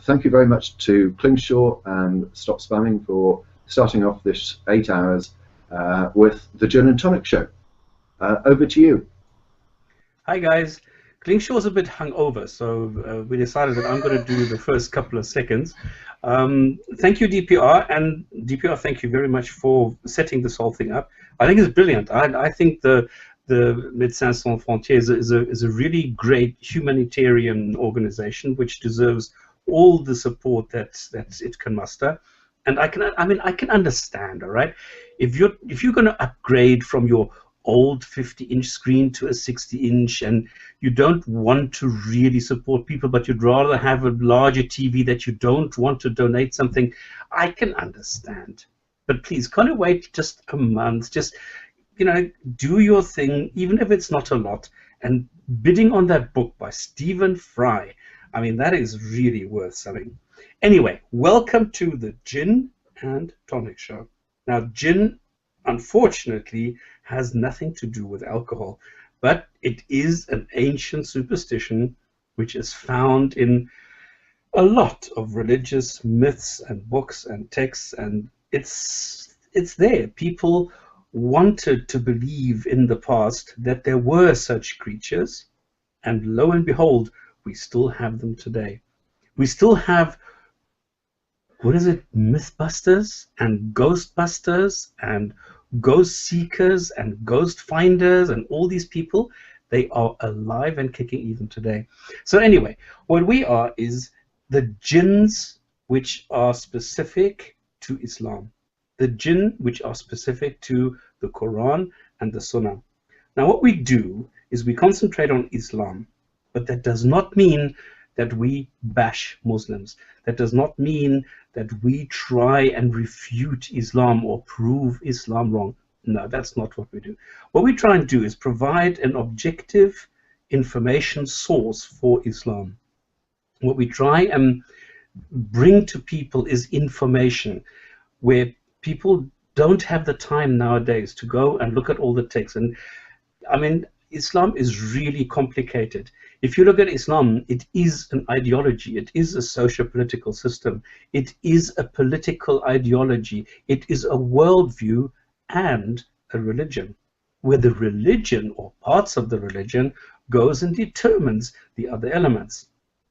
thank you very much to Klingshor and Stopspamming for starting off this 8 hours with the Gin and Tonic Show. Over to you. Hi guys, Klingshor's a bit hungover, so we decided that I'm going to do the first couple of seconds. Thank you, DPR, and DPR, thank you very much for setting this whole thing up. I think it's brilliant. I think the Médecins Sans Frontières is a really great humanitarian organization which deserves all the support that it can muster. And I can understand, all right, if you're going to upgrade from your old 50-inch screen to a 60-inch and you don't want to really support people, but you'd rather have a larger TV that you don't want to donate something, I can understand. But please, can't you wait just a month? Just, you know, do your thing, even if it's not a lot. And bidding on that book by Stephen Fry, I mean, that is really worth something. Anyway, welcome to the Gin and Tonic Show. Now, gin, unfortunately, has nothing to do with alcohol, but it is an ancient superstition which is found in a lot of religious myths and books and texts, and it's there. People wanted to believe in the past that there were such creatures, and lo and behold, we still have them today. We still have, what is it, Mythbusters and Ghostbusters and ghost seekers and ghost finders and all these people. They are alive and kicking even today. So anyway, what we are is the jinns which are specific to Islam, the jinn which are specific to the Quran and the Sunnah. Now what we do is we concentrate on Islam, but that does not mean that we bash Muslims. That does not mean that we try and refute Islam or prove Islam wrong. No, that's not what we do. What we try and do is provide an objective information source for Islam. What we try and bring to people is information where people don't have the time nowadays to go and look at all the texts. And I mean, Islam is really complicated. If you look at Islam, it is an ideology, it is a socio-political system, it is a political ideology, it is a worldview and a religion, where the religion or parts of the religion goes and determines the other elements.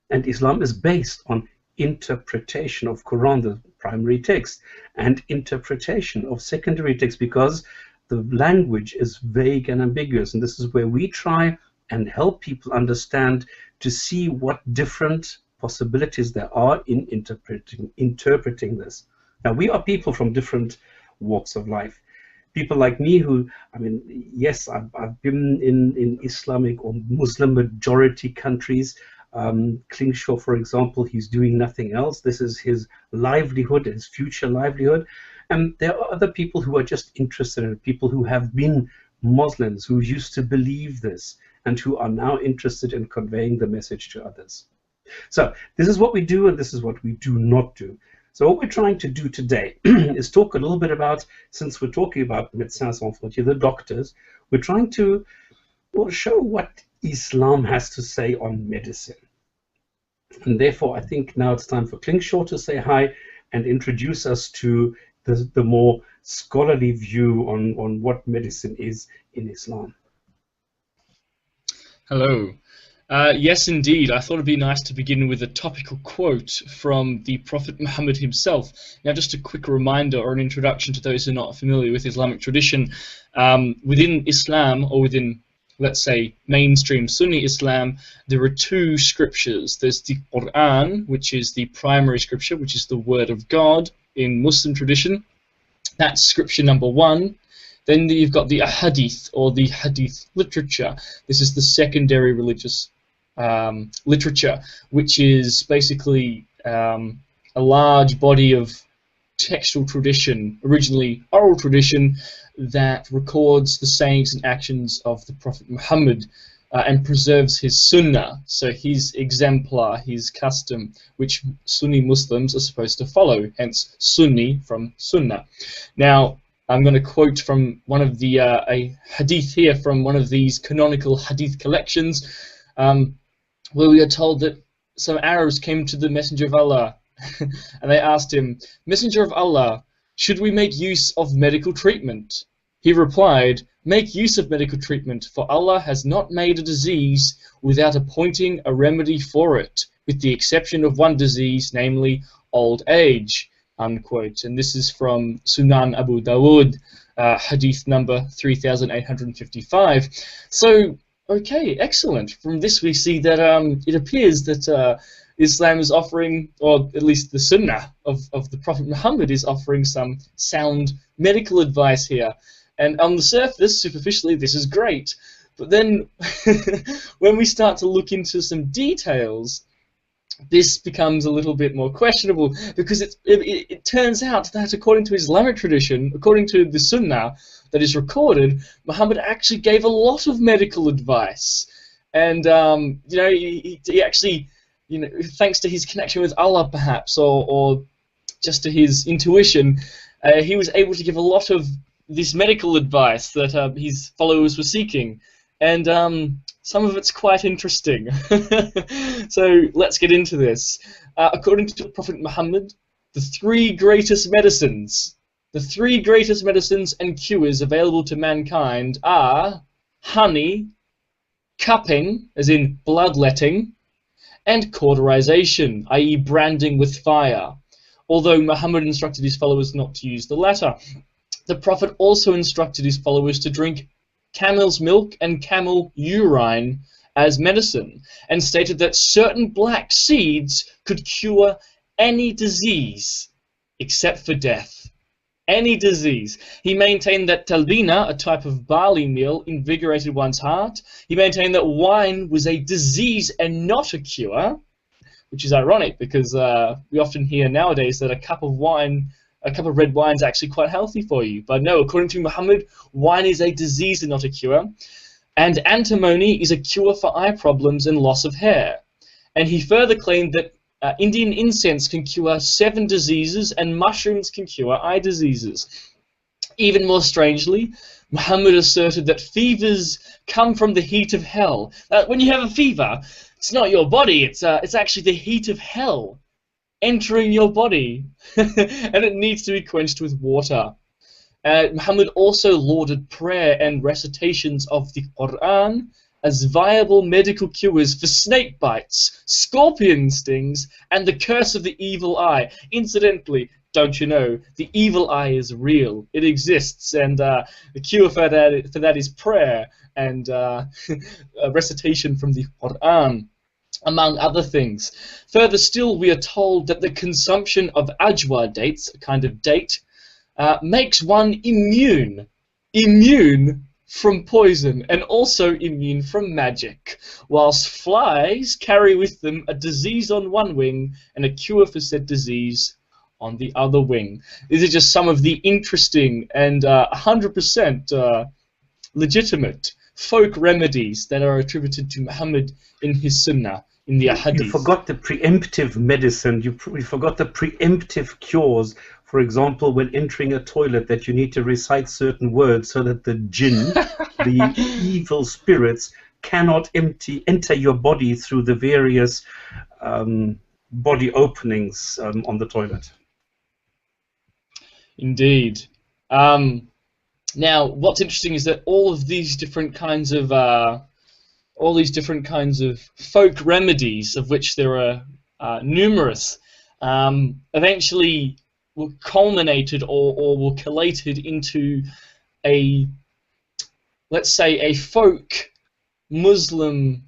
And Islam is based on interpretation of Quran, the primary text, and interpretation of secondary texts, because the language is vague and ambiguous, and this is where we try and help people understand to see what different possibilities there are in interpreting this. Now, we are people from different walks of life. People like me who, I mean, yes, I've been in Islamic or Muslim majority countries. Klingshor, for example, he's doing nothing else. This is his livelihood, his future livelihood. And there are other people who are just interested in it, people who have been Muslims, who used to believe this, and who are now interested in conveying the message to others. So this is what we do, and this is what we do not do. So what we're trying to do today is talk a little bit about, since we're talking about Médecins Sans Frontières, the doctors, we're trying to show what Islam has to say on medicine. And therefore, I think now it's time for Klingshor to say hi and introduce us to the more scholarly view on what medicine is in Islam. Hello. Yes, indeed. I thought it'd be nice to begin with a topical quote from the Prophet Muhammad himself. Now, just a quick reminder or an introduction to those who are not familiar with Islamic tradition. Within Islam, or within, let's say, mainstream Sunni Islam, there are two scriptures. There's the Quran, which is the primary scripture, which is the word of God in Muslim tradition. That's scripture number one. Then you've got the hadith, or the hadith literature. This is the secondary religious literature, which is basically a large body of textual tradition, originally oral tradition, that records the sayings and actions of the Prophet Muhammad and preserves his sunnah, so his exemplar, his custom, which Sunni Muslims are supposed to follow, hence Sunni from sunnah. Now, I'm going to quote from one of the a hadith here from one of these canonical hadith collections, where we are told that some Arabs came to the Messenger of Allah and they asked him, "Messenger of Allah, should we make use of medical treatment?" He replied, "Make use of medical treatment, for Allah has not made a disease without appointing a remedy for it, with the exception of one disease, namely old age." Unquote. And this is from Sunan Abu Dawud, hadith number 3855. So, okay, excellent. From this we see that it appears that Islam is offering, or at least the Sunnah of the Prophet Muhammad is offering some sound medical advice here. And on the surface, superficially, this is great. But then when we start to look into some details, this becomes a little bit more questionable, because it turns out that according to Islamic tradition, according to the Sunnah that is recorded, Muhammad actually gave a lot of medical advice. And, you know, he actually, you know, thanks to his connection with Allah perhaps, or just to his intuition, he was able to give a lot of this medical advice that his followers were seeking, and some of it's quite interesting. So let's get into this. According to Prophet Muhammad, the three greatest medicines and cures available to mankind are honey, cupping, as in bloodletting, and cauterization, i.e. branding with fire, although Muhammad instructed his followers not to use the latter. The Prophet also instructed his followers to drink camel's milk and camel urine as medicine, and stated that certain black seeds could cure any disease except for death. Any disease. He maintained that talbina, a type of barley meal, invigorated one's heart. He maintained that wine was a disease and not a cure, which is ironic because we often hear nowadays that a cup of red wine is actually quite healthy for you. But no, according to Muhammad, wine is a disease and not a cure. And antimony is a cure for eye problems and loss of hair. And he further claimed that Indian incense can cure 7 diseases and mushrooms can cure eye diseases. Even more strangely, Muhammad asserted that fevers come from the heat of hell. When you have a fever, it's not your body, it's actually the heat of hell entering your body, and it needs to be quenched with water. Muhammad also lauded prayer and recitations of the Quran as viable medical cures for snake bites, scorpion stings, and the curse of the evil eye. Incidentally, don't you know, the evil eye is real. It exists, and the cure for that is prayer and recitation from the Quran, among other things. Further still, we are told that the consumption of ajwa dates, a kind of date, makes one immune from poison, and also immune from magic, whilst flies carry with them a disease on one wing and a cure for said disease on the other wing. These are just some of the interesting and 100% legitimate folk remedies that are attributed to Muhammad in his Sunnah, in the Hadith. You forgot the preemptive medicine, you forgot the preemptive cures. For example, when entering a toilet, that you need to recite certain words so that the jinn, the evil spirits, cannot enter your body through the various body openings on the toilet. Indeed. Now, what's interesting is that all these different kinds of folk remedies, of which there are numerous, eventually were culminated or were collated into a, let's say, a folk Muslim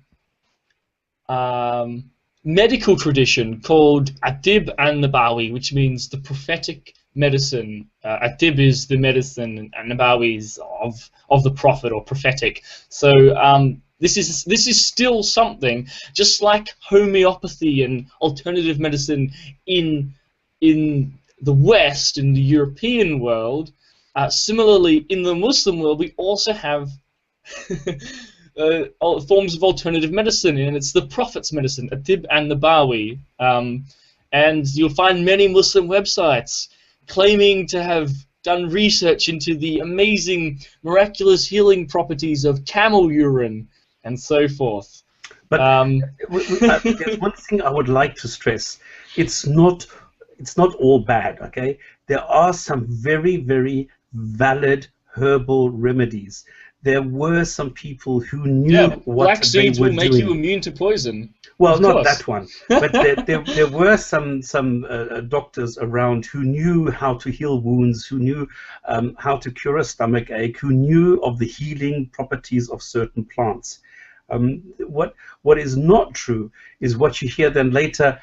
medical tradition called Atib an-Nabawi, which means the prophetic medicine. Atib is the medicine, and Nabawi is of the prophet or prophetic. So this is still something, just like homeopathy and alternative medicine in the West, in the European world. Similarly, in the Muslim world, we also have forms of alternative medicine, and it's the Prophet's medicine, Atib an-Nabawi. And you'll find many Muslim websites claiming to have done research into the amazing, miraculous healing properties of camel urine, and so forth. But there's one thing I would like to stress. It's not all bad, okay? There are some very, very valid herbal remedies. There were some people who knew what black they seeds were will make doing. you immune to poison. Well, Of not course. that one, but there were some doctors around who knew how to heal wounds, who knew how to cure a stomach ache, who knew of the healing properties of certain plants. What is not true is what you hear then later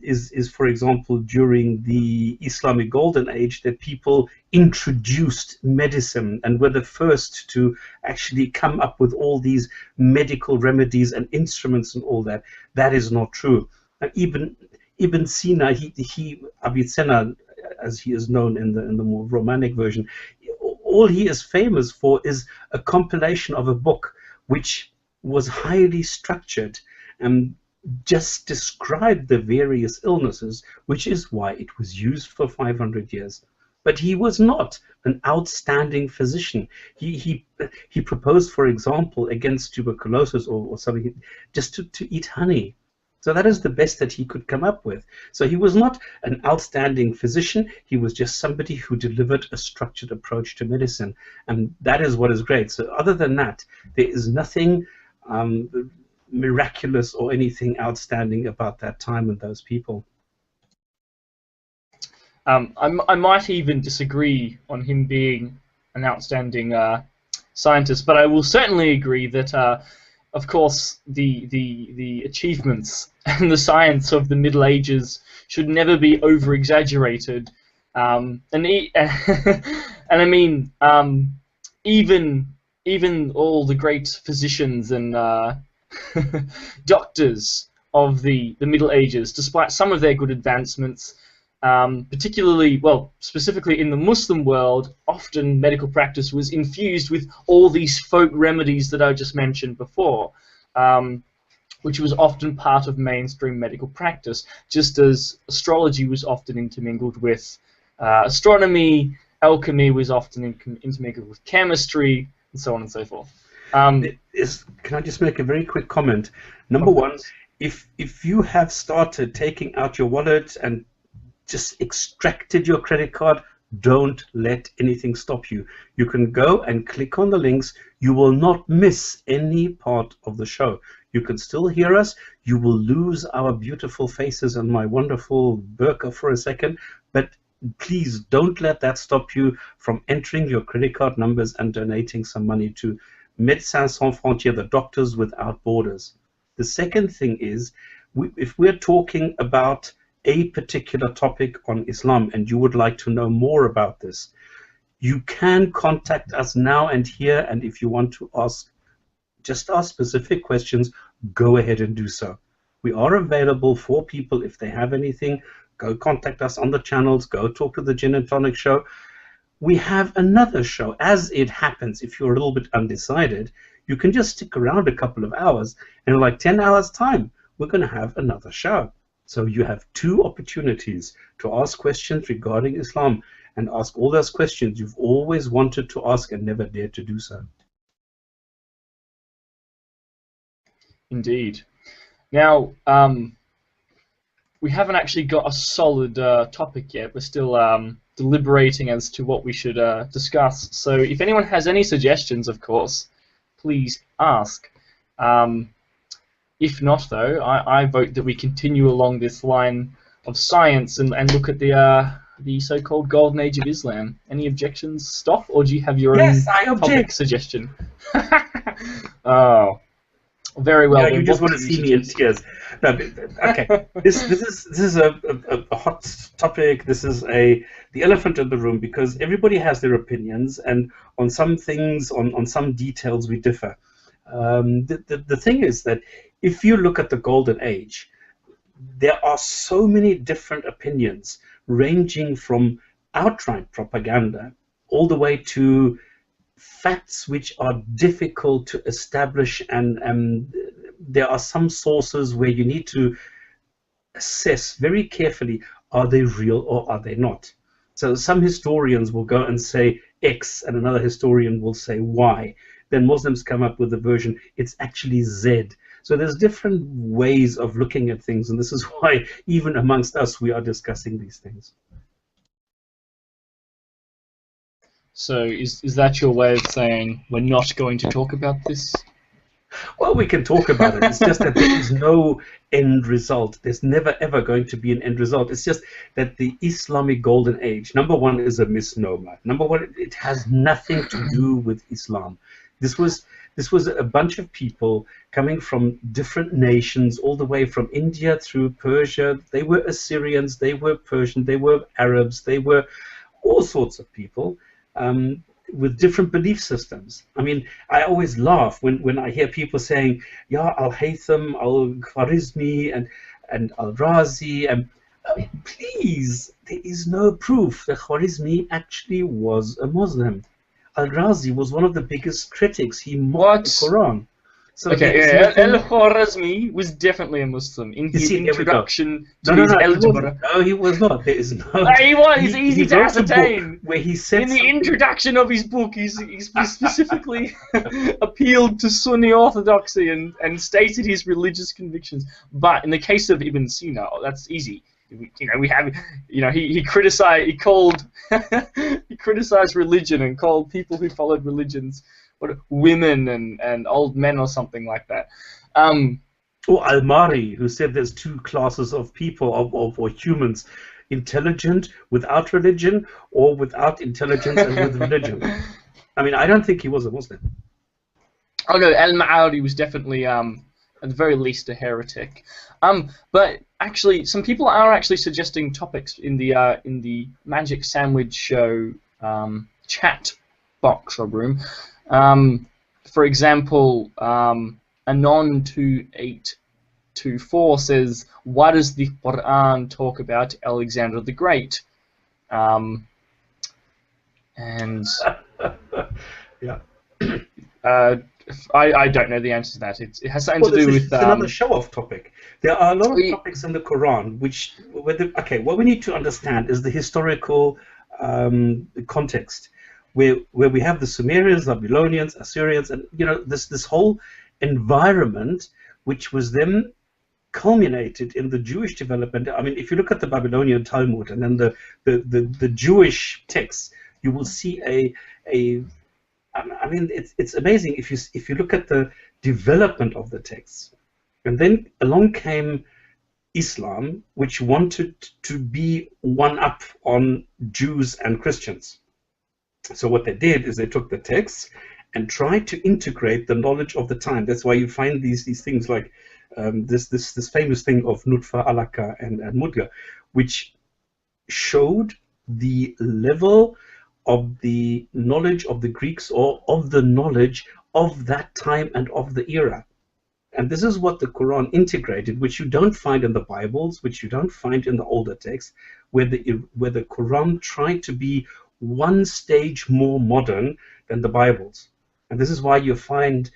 is, for example, during the Islamic Golden Age, that people introduced medicine and were the first to actually come up with all these medical remedies and instruments and all that. That is not true. And Ibn Sina, Avicenna, as he is known in the more Romanic version, all he is famous for is a compilation of a book which was highly structured and just described the various illnesses, which is why it was used for 500 years. But he was not an outstanding physician. He proposed, for example, against tuberculosis or something, just to eat honey. So that is the best that he could come up with. So he was not an outstanding physician. He was just somebody who delivered a structured approach to medicine. And that is what is great. So other than that, there is nothing miraculous or anything outstanding about that time and those people. I might even disagree on him being an outstanding scientist, but I will certainly agree that, of course, the achievements and the science of the Middle Ages should never be over-exaggerated. And I mean, even all the great physicians and doctors of the Middle Ages, despite some of their good advancements, particularly, well, specifically in the Muslim world, often medical practice was infused with all these folk remedies that I just mentioned before, which was often part of mainstream medical practice, just as astrology was often intermingled with astronomy, alchemy was often intermingled with chemistry, and so on and so forth. Can I just make a very quick comment? Number one, if you have started taking out your wallet and just extracted your credit card, don't let anything stop you. You can go and click on the links. You will not miss any part of the show. You can still hear us. You will lose our beautiful faces and my wonderful burqa for a second, but please don't let that stop you from entering your credit card numbers and donating some money to Médecins Sans Frontières, the Doctors Without Borders. The second thing is, if we're talking about a particular topic on Islam and you would like to know more about this, you can contact us now and here, and if you want to ask specific questions, go ahead and do so. We are available for people. If they have anything, go contact us on the channels, go talk to the Gin and Tonic Show. We have another show. As it happens, if you're a little bit undecided, you can just stick around a couple of hours, and in like 10 hours time, we're going to have another show. So you have two opportunities to ask questions regarding Islam, and ask all those questions you've always wanted to ask and never dared to do so. Indeed. Now, we haven't actually got a solid topic yet. We're still deliberating as to what we should discuss. So if anyone has any suggestions, of course, please ask. If not, though, I vote that we continue along this line of science and look at the so-called Golden Age of Islam. Any objections, Stop, or do you have your own topic suggestion? Oh, very well. Yeah, you just want to see me in tears. No, okay. This is a hot topic. This is the elephant in the room, because everybody has their opinions, and on some things, on some details, we differ. The thing is that if you look at the Golden Age, there are so many different opinions, ranging from outright propaganda all the way to facts which are difficult to establish, and there are some sources where you need to assess very carefully, are they real or are they not? So some historians will go and say X, and another historian will say Y. Then Muslims come up with the version, it's actually Z. So there's different ways of looking at things, and this is why even amongst us we are discussing these things. So is that your way of saying we're not going to talk about this? Well, we can talk about it. It's just that there is no end result. There's never ever going to be an end result. It's just that the Islamic Golden Age, number one, is a misnomer. Number one, it has nothing to do with Islam. This was a bunch of people coming from different nations, all the way from India through Persia. They were Assyrians, they were Persian, they were Arabs, they were all sorts of people. With different belief systems. I mean, I always laugh when I hear people saying, "Yeah, Al-Haytham, Al-Khwarizmi, and Al-Razi." And I mean, please, there is no proof that Khwarizmi actually was a Muslim. Al-Razi was one of the biggest critics. He mocked the Quran. So okay, yeah, Al-Khwarizmi was definitely a Muslim in his introduction to his algebra. No, he was not. There is no. He was. He's easy to ascertain. Where he said in the introduction of his book, he specifically appealed to Sunni orthodoxy and stated his religious convictions. But in the case of Ibn Sina, that's easy. He criticized. He called. He criticized religion and called people who followed religions women and old men or something like that. Or Al-Mari, who said there's two classes of people, or humans, intelligent without religion, or without intelligence and with religion. I mean, I don't think he was a Muslim. Oh no, Al-Ma'ari was definitely, at the very least, a heretic. But actually, some people are actually suggesting topics in the Magic Sandwich Show chat box or room. For example, Anon2824 says, "Why does the Quran talk about Alexander the Great?" And yeah, I don't know the answer to that. It has something to do with. It's another show-off topic. There are a lot of topics in the Quran which, what we need to understand is the historical context. Where we have the Sumerians, Babylonians, Assyrians, and this whole environment, which was then culminated in the Jewish development. I mean, if you look at the Babylonian Talmud and then the Jewish texts, you will see I mean, it's amazing if you look at the development of the texts, and then along came Islam, which wanted to be one up on Jews and Christians. So what they did is they took the texts and tried to integrate the knowledge of the time. That's why you find these things like this famous thing of Nutfa, Alaka, and Mudga, which showed the level of the knowledge of the Greeks, or of the knowledge of that time and of the era. And this is what the Quran integrated, which you don't find in the Bibles, which you don't find in the older texts, where the Quran tried to be one stage more modern than the Bibles. And this is why you find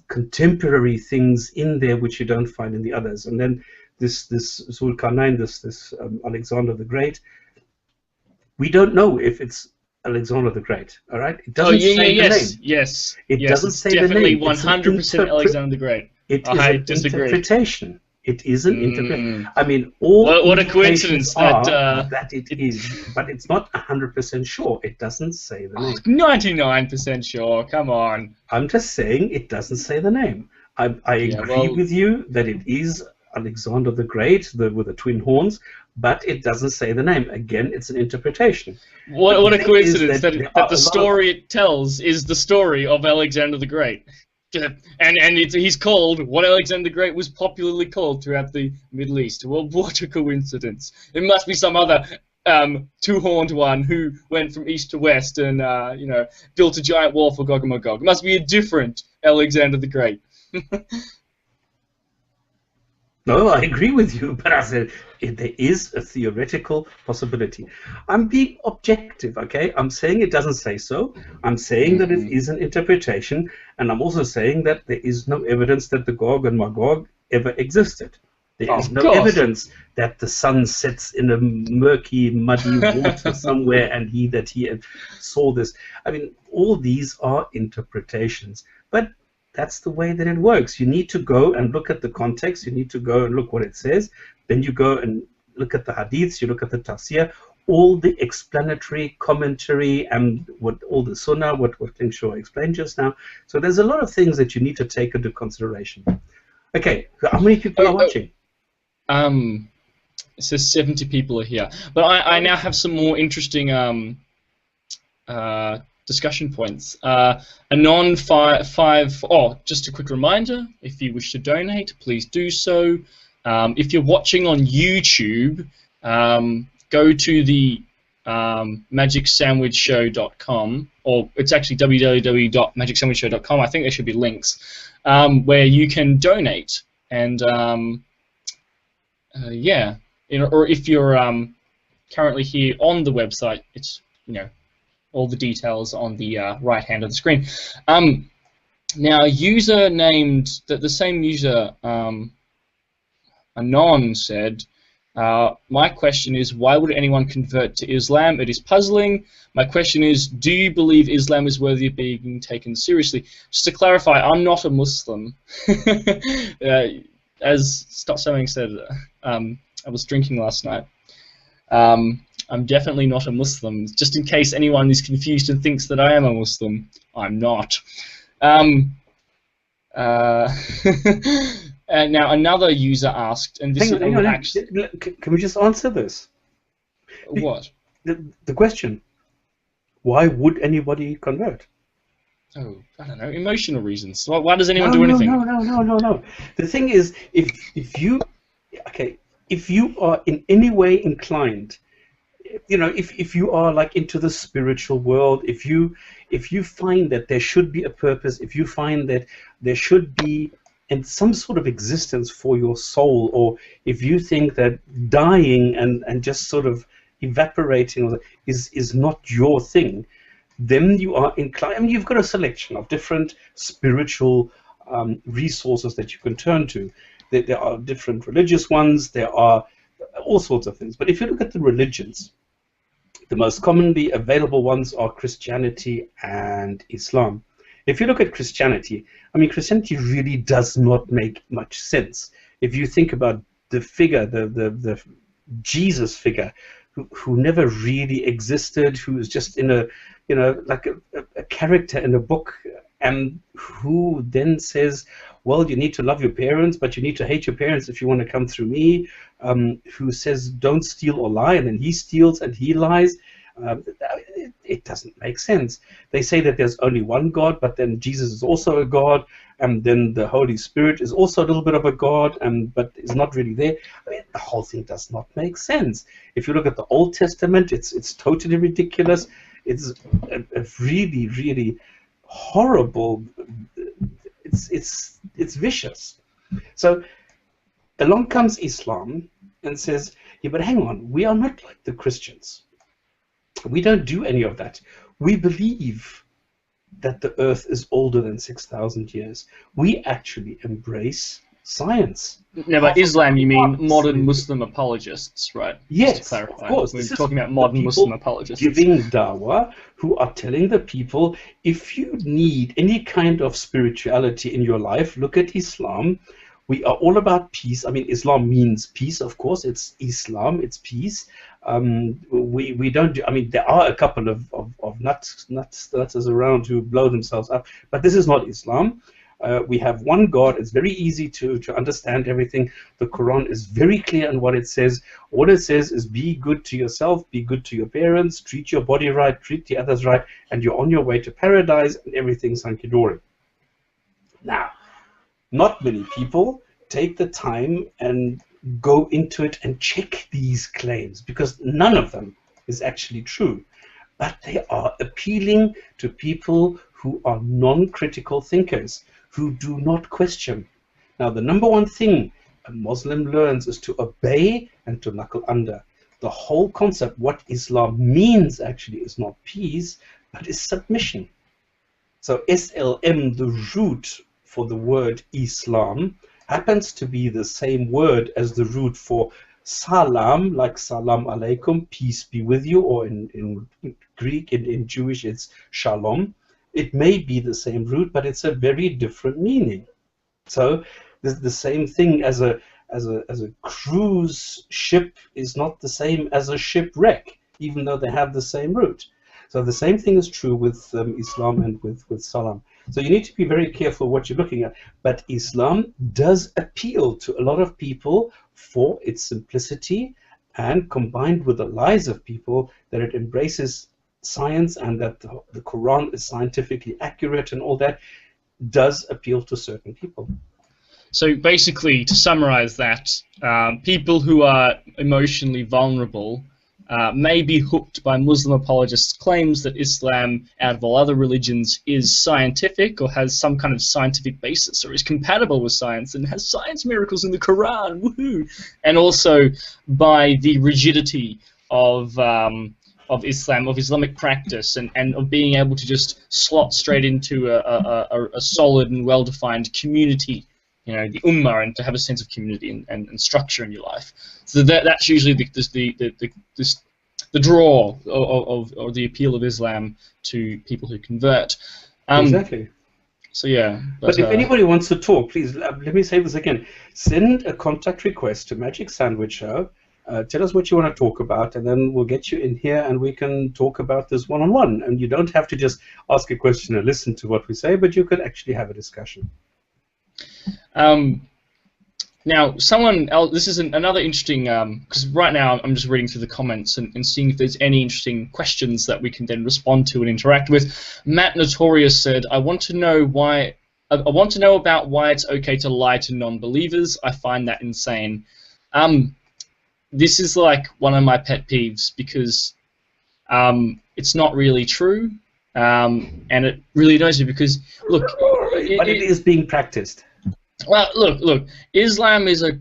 contemporary things in there which you don't find in the others. And then this Zulkarnain, this Alexander the Great, we don't know if it's Alexander the Great. All right, it doesn't say the name. Yes, it doesn't say the name. Definitely 100% Alexander the Great. It is an interpretation. It is an interpretation. I mean, what a coincidence that it is, but it's not 100% sure. It doesn't say the name. 99% sure. Come on. I'm just saying it doesn't say the name. I agree with you that it is Alexander the Great, with the twin horns, but it doesn't say the name. Again, it's an interpretation. What a coincidence that the story it tells is the story of Alexander the Great. And he's called what Alexander the Great was popularly called throughout the Middle East. Well, what a coincidence. It must be some other two-horned one who went from east to west and built a giant wall for Gog and Magog. It must be a different Alexander the Great. No, I agree with you, but I said there is a theoretical possibility. I'm being objective, okay? I'm saying it doesn't say so. I'm saying that it is an interpretation, and I'm also saying that there is no evidence that the Gog and Magog ever existed. There is no evidence that the sun sets in a murky, muddy water somewhere, and he saw this. I mean, all these are interpretations, but that's the way that it works. You need to go and look at the context. You need to go and look what it says. Then you go and look at the hadiths. You look at the tafsir, all the explanatory commentary, and what all the sunnah, what Klingshor explained just now. So there's a lot of things that you need to take into consideration. Okay, how many people are watching? It says 70 people are here. But I now have some more interesting discussion points. Anon just a quick reminder, if you wish to donate, please do so. If you're watching on YouTube, go to the magicsandwichshow.com, or it's actually www.magicsandwichshow.com. I think there should be links where you can donate, and yeah, or if you're currently here on the website, it's all the details on the right hand of the screen. Now, a user named the same user, Anon, said, my question is, why would anyone convert to Islam? It is puzzling. My question is, do you believe Islam is worthy of being taken seriously? Just to clarify, I'm not a Muslim. As Stopspamming said, I was drinking last night. I'm definitely not a Muslim. Just in case anyone is confused and thinks that I am a Muslim, I'm not. And now another user asked, and this hang on, can we just answer this? What? The question. Why would anybody convert? Oh, I don't know, emotional reasons. Why does anyone do anything? No. The thing is, if you are in any way inclined, if you are like into the spiritual world, if you find that there should be a purpose, if you find that there should be some sort of existence for your soul, or if you think that dying and just sort of evaporating is not your thing, then you are inclined. I mean, you've got a selection of different spiritual resources that you can turn to. There are different religious ones. There are all sorts of things. But if you look at the religions, the most commonly available ones are Christianity and Islam. If you look at Christianity, I mean, Christianity really does not make much sense. If you think about the figure, the Jesus figure, who never really existed, who is just in a, like a character in a book, and who then says, well, you need to love your parents, but you need to hate your parents if you want to come through me, who says, don't steal or lie, and then he steals and he lies. It doesn't make sense. They say that there's only one God, but then Jesus is also a God, and then the Holy Spirit is also a little bit of a God, but is not really there. I mean, the whole thing does not make sense. If you look at the Old Testament, it's totally ridiculous. It's a really, really horrible. It's vicious. So along comes Islam and says, yeah, but hang on, we are not like the Christians. We don't do any of that. We believe that the earth is older than 6,000 years. We actually embrace science. No, by Islam you mean modern Muslim apologists, right? Yes, just to clarify. of course. We're talking about modern Muslim apologists. Giving dawah, who are telling the people, if you need any kind of spirituality in your life, look at Islam. We are all about peace. I mean, Islam means peace, of course. It's Islam, it's peace. We don't do, I mean, there are a couple of nuts around who blow themselves up, but this is not Islam. We have one God. It's very easy to understand everything. The Quran is very clear in what it says. What it says is be good to yourself, be good to your parents, treat your body right, treat the others right, and you're on your way to paradise, and everything's hunky-dory. Now, not many people take the time and go into it and check these claims, because none of them is actually true. But they are appealing to people who are non-critical thinkers, who do not question. Now, the number one thing a Muslim learns is to obey and to knuckle under. The whole concept, what Islam means actually, is not peace, but is submission. So SLM, the root for the word Islam, happens to be the same word as the root for salam, like salam alaikum, peace be with you, or in Greek, in Jewish, it's shalom. it may be the same root, but it's a very different meaning. So the same thing as a cruise ship is not the same as a shipwreck, even though they have the same root. So the same thing is true with Islam and with Salam. So you need to be very careful what you're looking at. But Islam does appeal to a lot of people for its simplicity, and combined with the lies of people, that it embraces science and that the Quran is scientifically accurate and all that, does appeal to certain people. So basically, to summarize that, people who are emotionally vulnerable may be hooked by Muslim apologists' claims that Islam, out of all other religions, is scientific or has some kind of scientific basis or is compatible with science and has science miracles in the Quran, woohoo! And also by the rigidity of Islam, of Islamic practice, and of being able to just slot straight into a solid and well-defined community, you know, the ummah, and to have a sense of community and structure in your life. So that's usually the draw or the appeal of Islam to people who convert. Exactly. So yeah. But if anybody wants to talk, please, let me say this again. Send a contact request to Magic Sandwich Show. Tell us what you want to talk about, and then we'll get you in here and we can talk about this one-on-one. And you don't have to just ask a question and listen to what we say, but you could actually have a discussion. Now, someone else, this is another interesting, because right now I'm just reading through the comments and seeing if there's any interesting questions that we can then respond to and interact with. Matt Notorious said, I want to know about why it's okay to lie to non-believers. I find that insane. This is like one of my pet peeves, because it's not really true, and it really annoys me because, look, but it is being practiced. Well, look. Islam is a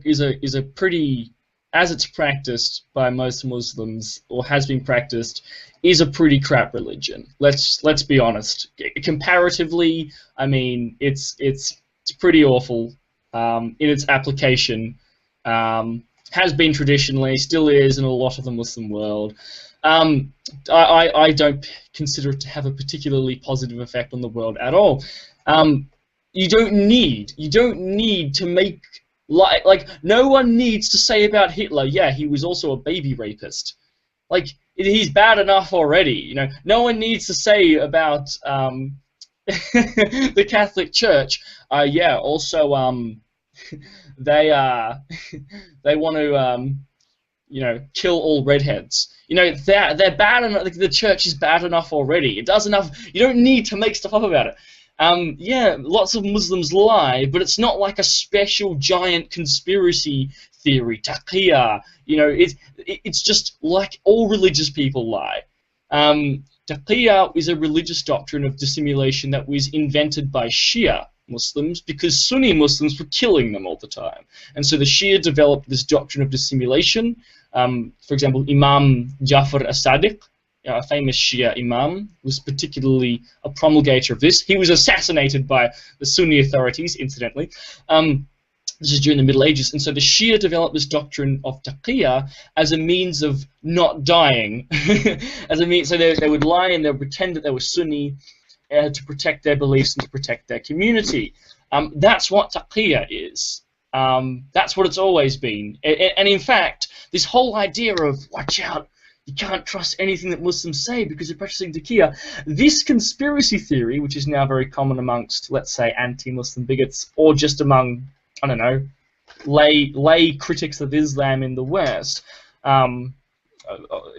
pretty, as it's practiced by most Muslims, or has been practiced, is a pretty crap religion. Let's be honest. Comparatively, I mean, it's pretty awful in its application. Has been traditionally, still is in a lot of the Muslim world. I don't consider it to have a particularly positive effect on the world at all. You don't need to make, like no one needs to say about Hitler, yeah, he was also a baby rapist. Like, he's bad enough already, you know. No one needs to say about the Catholic Church, yeah, also they want to you know, kill all redheads. You know, they're bad enough. The church is bad enough already. It does enough. You don't need to make stuff up about it. Yeah, lots of Muslims lie, but it's not like a special giant conspiracy theory, taqiyya. You know, it's just like all religious people lie. Taqiyya is a religious doctrine of dissimulation that was invented by Shia Muslims because Sunni Muslims were killing them all the time. And so the Shia developed this doctrine of dissimulation. For example, Imam Jafar as-Sadiq, a famous Shia Imam, was particularly a promulgator of this. He was assassinated by the Sunni authorities, incidentally. This is during the Middle Ages, and so the Shia developed this doctrine of taqiyya as a means of not dying. So they would lie and they would pretend that they were Sunni to protect their beliefs and to protect their community. That's what taqiyya is. That's what it's always been. And in fact, this whole idea of watch out, you can't trust anything that Muslims say because they're practicing taqiyya. This conspiracy theory, which is now very common amongst, let's say, anti-Muslim bigots, or just among, I don't know, lay critics of Islam in the West. Not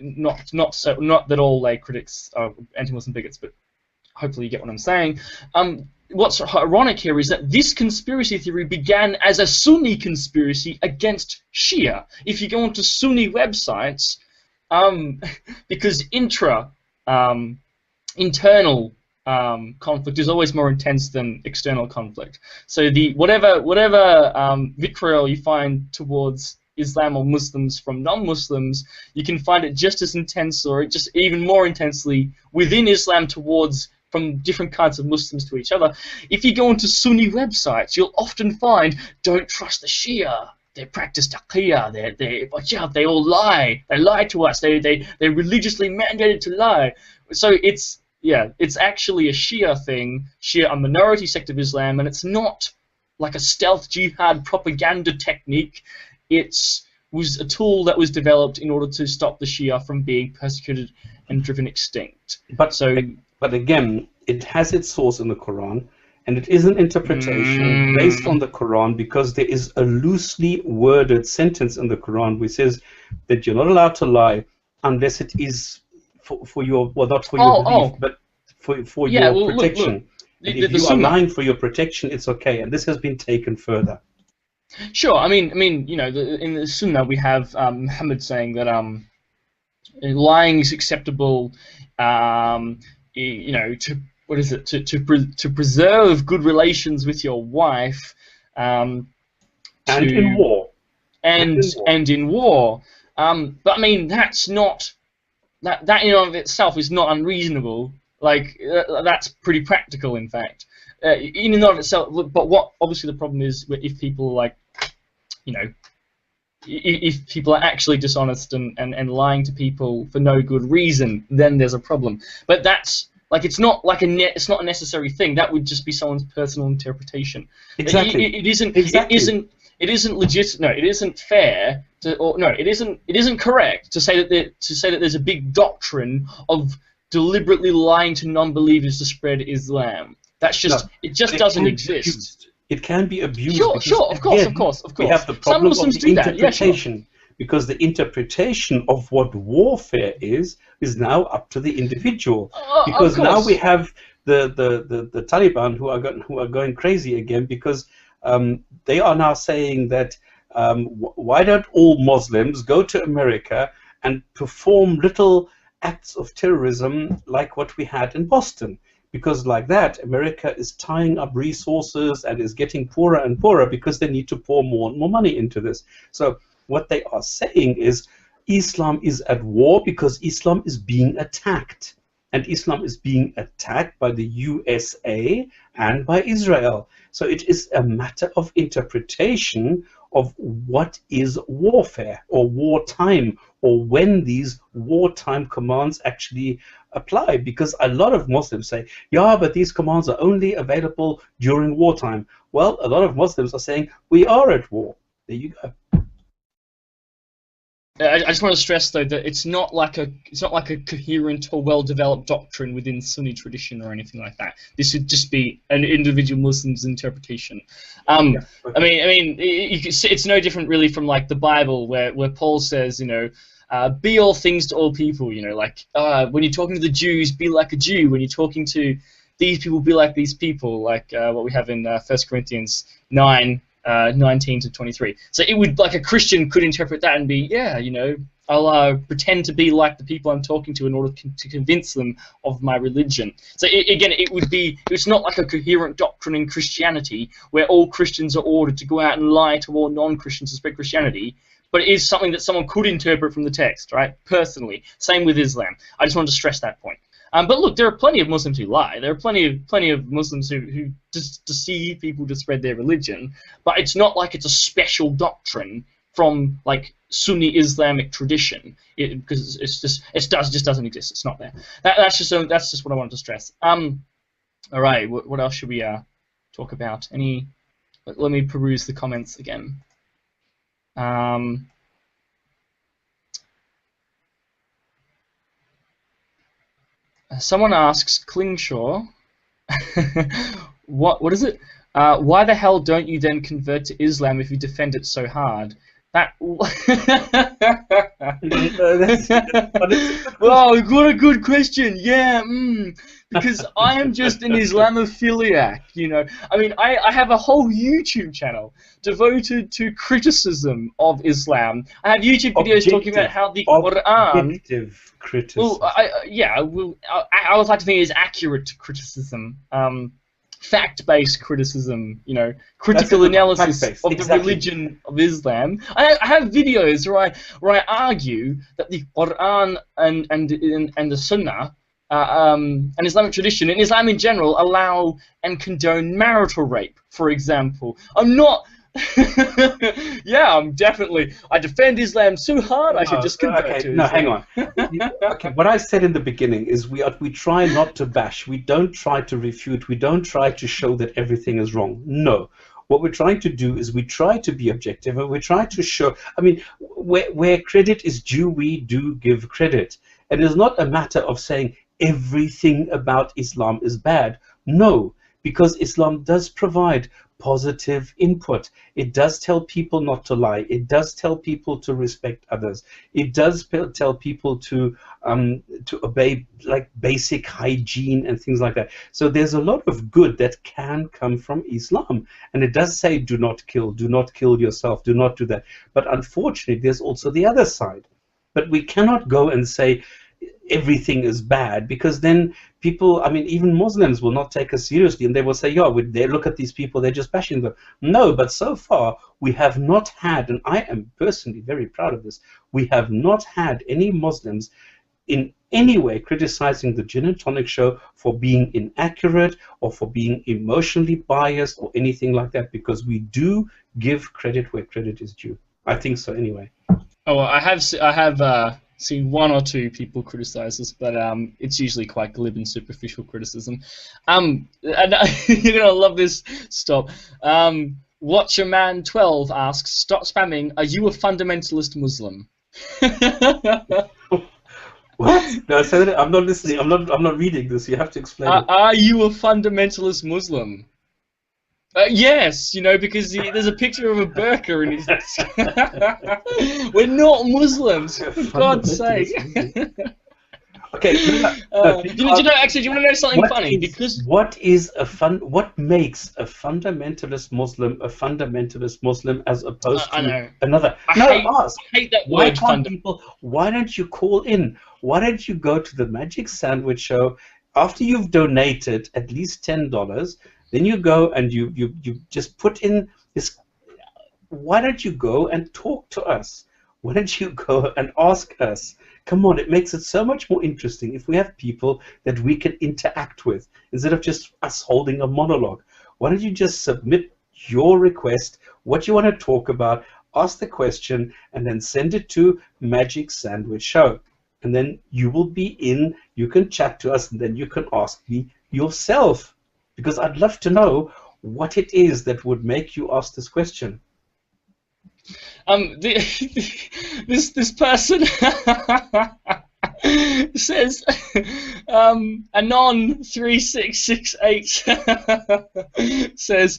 that all lay critics are anti-Muslim bigots, but hopefully you get what I'm saying. What's ironic here is that this conspiracy theory began as a Sunni conspiracy against Shia. If you go onto Sunni websites, because internal conflict is always more intense than external conflict. So the whatever vitriol you find towards Islam or Muslims from non-Muslims, you can find it just as intense or just even more intensely within Islam from different kinds of Muslims to each other. If you go onto Sunni websites, you'll often find, don't trust the Shia. They practice taqiyya. They watch out. They all lie. They lie to us. They're religiously mandated to lie. So it's it's actually a Shia thing, Shia, a minority sect of Islam, and it's not like a stealth jihad propaganda technique. Was a tool that was developed in order to stop the Shia from being persecuted and driven extinct. But again, it has its source in the Quran, and it is an interpretation based on the Quran, because there is a loosely worded sentence in the Quran which says that you're not allowed to lie unless it is for your, well, not for your belief, but for your protection. Look, if you are lying for your protection, it's okay, and this has been taken further. Sure, I mean, you know, in the Sunnah we have Muhammad saying that lying is acceptable, you know, to preserve good relations with your wife, and in war, and in war. But I mean, that in and of itself is not unreasonable. Like that's pretty practical, in fact. In and of itself, but what obviously the problem is if people like, you know, if people are actually dishonest and lying to people for no good reason, then there's a problem. But that's like, it's not like it's not a necessary thing. That would just be someone's personal interpretation. Exactly. It isn't. Exactly. It isn't legit. No, it isn't fair to, or no, it isn't correct to say that there's a big doctrine of deliberately lying to non-believers to spread Islam. That's just it doesn't exist. It can be abused. Sure, of course. We have the problem of the interpretation, because the interpretation of what warfare is now up to the individual. Because now we have the Taliban who are going crazy again, because they are now saying that why don't all Muslims go to America and perform little acts of terrorism like what we had in Boston? Because like that, America is tying up resources and is getting poorer and poorer because they need to pour more and more money into this. So what they are saying is Islam is at war because Islam is being attacked. And Islam is being attacked by the USA and by Israel. So it is a matter of interpretation of what is warfare or wartime, or when these wartime commands actually apply. Because a lot of Muslims say, yeah, but these commands are only available during wartime. Well, a lot of Muslims are saying we are at war. There you go. I just want to stress though that it's not like a coherent or well-developed doctrine within Sunni tradition or anything like that. This would just be an individual Muslim's interpretation. I mean, you can see it's no different really from like the Bible, where Paul says, you know, be all things to all people. You know, like when you're talking to the Jews, be like a Jew. When you're talking to these people, be like these people. Like what we have in 1 Corinthians 9. 19 to 23. So it would, like, a Christian could interpret that and be, yeah, you know, I'll pretend to be like the people I'm talking to in order to convince them of my religion. So again, it's not like a coherent doctrine in Christianity where all Christians are ordered to go out and lie to all non-Christians to spread Christianity, but it is something that someone could interpret from the text, right? Personally. Same with Islam. I just wanted to stress that point. But look, there are plenty of Muslims who lie. There are plenty of Muslims who just deceive people to spread their religion. But it's not like it's a special doctrine from like Sunni Islamic tradition, because it just doesn't exist. It's not there. That's just what I wanted to stress. All right, what else should we talk about? Let me peruse the comments again. Someone asks, Klingshor, what is it? Why the hell don't you then convert to Islam if you defend it so hard? That. Wow, what a good question. Yeah, because I am just an Islamophiliac, you know. I mean, I have a whole YouTube channel devoted to criticism of Islam. I have YouTube videos talking about how the Quran. Criticism. Well, I would like to think it is accurate criticism, fact-based criticism, you know, critical analysis of the religion of Islam. I have videos where I argue that the Quran and the Sunnah and Islamic tradition and Islam in general allow and condone marital rape, for example. I'm not Yeah, I defend Islam so hard I should just convert okay, to no, Islam. hang on. Okay, what I said in the beginning is we try not to bash. We don't try to refute. We don't try to show that everything is wrong. No. What we're trying to do is we try to be objective, and we try to show, I mean, where credit is due, we do give credit. And it's not a matter of saying everything about Islam is bad. No, because Islam does provide positive input. It does tell people not to lie. It does tell people to respect others. It does tell people to obey like basic hygiene and things like that. So there's a lot of good that can come from Islam, and it does say do not kill yourself, do not do that. But unfortunately, there's also the other side. But we cannot go and say everything is bad, because then people, I mean, even Muslims will not take us seriously, and they will say, yeah, they look at these people, they're just bashing them. No, but so far we have not had, and I am personally very proud of this, we have not had any Muslims in any way criticizing the Gin and Tonic show for being inaccurate or for being emotionally biased or anything like that, because we do give credit where credit is due. I think so anyway. Oh, well, I have seen one or two people criticize us, but it's usually quite glib and superficial criticism. And you're gonna love this. Stop. Watcherman12 asks, "Stop spamming. Are you a fundamentalist Muslim?" What? No, say that. I'm not listening. I'm not reading this. You have to explain it. Are you a fundamentalist Muslim? Yes, you know, because there's a picture of a burqa in his. We're not Muslims, for God's sake. Okay. Do you know? Actually, do you want to know something funny? What makes a fundamentalist Muslim as opposed to another? I hate that word. Why don't you call in? Why don't you go to the Magic Sandwich Show after you've donated at least $10? Then you go and you just put in this. Why don't you go and talk to us? Why don't you go and ask us? Come on, it makes it so much more interesting if we have people that we can interact with instead of just us holding a monologue. Why don't you just submit your request, what you want to talk about, ask the question, and then send it to Magic Sandwich Show. And then you will be in, you can chat to us, and then you can ask me yourself. Because I'd love to know what it is that would make you ask this question. This person says Anon3668 says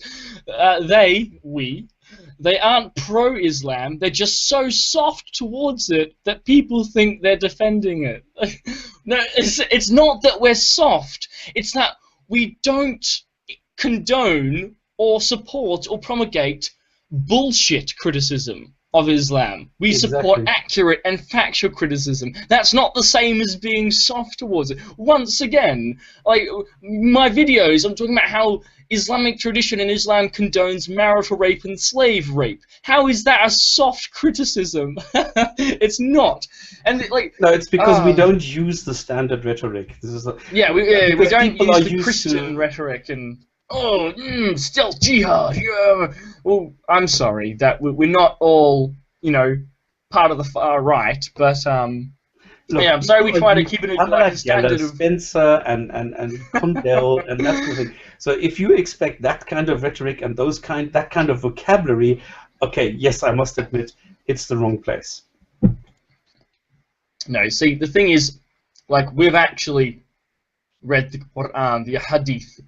they aren't pro-Islam, they're just so soft towards it that people think they're defending it. No, it's not that we're soft, it's that we don't condone or support or promulgate bullshit criticism of Islam. We support accurate and factual criticism. That's not the same as being soft towards it. Once again, like my videos, I'm talking about how Islamic tradition and Islam condones marital rape and slave rape. How is that a soft criticism? It's not. And no, it's because we don't use the standard rhetoric. This is we don't use the Christian rhetoric and stealth jihad. Yeah. Well, I'm sorry that we're not all, you know, part of the far right, but look, yeah, I'm sorry we try to keep it like a standard of Spencer and Condell and that sort of thing. So if you expect that kind of rhetoric and that kind of vocabulary, okay, yes, I must admit it's the wrong place. No, see, the thing is, like, we've actually read the Quran, the Hadith.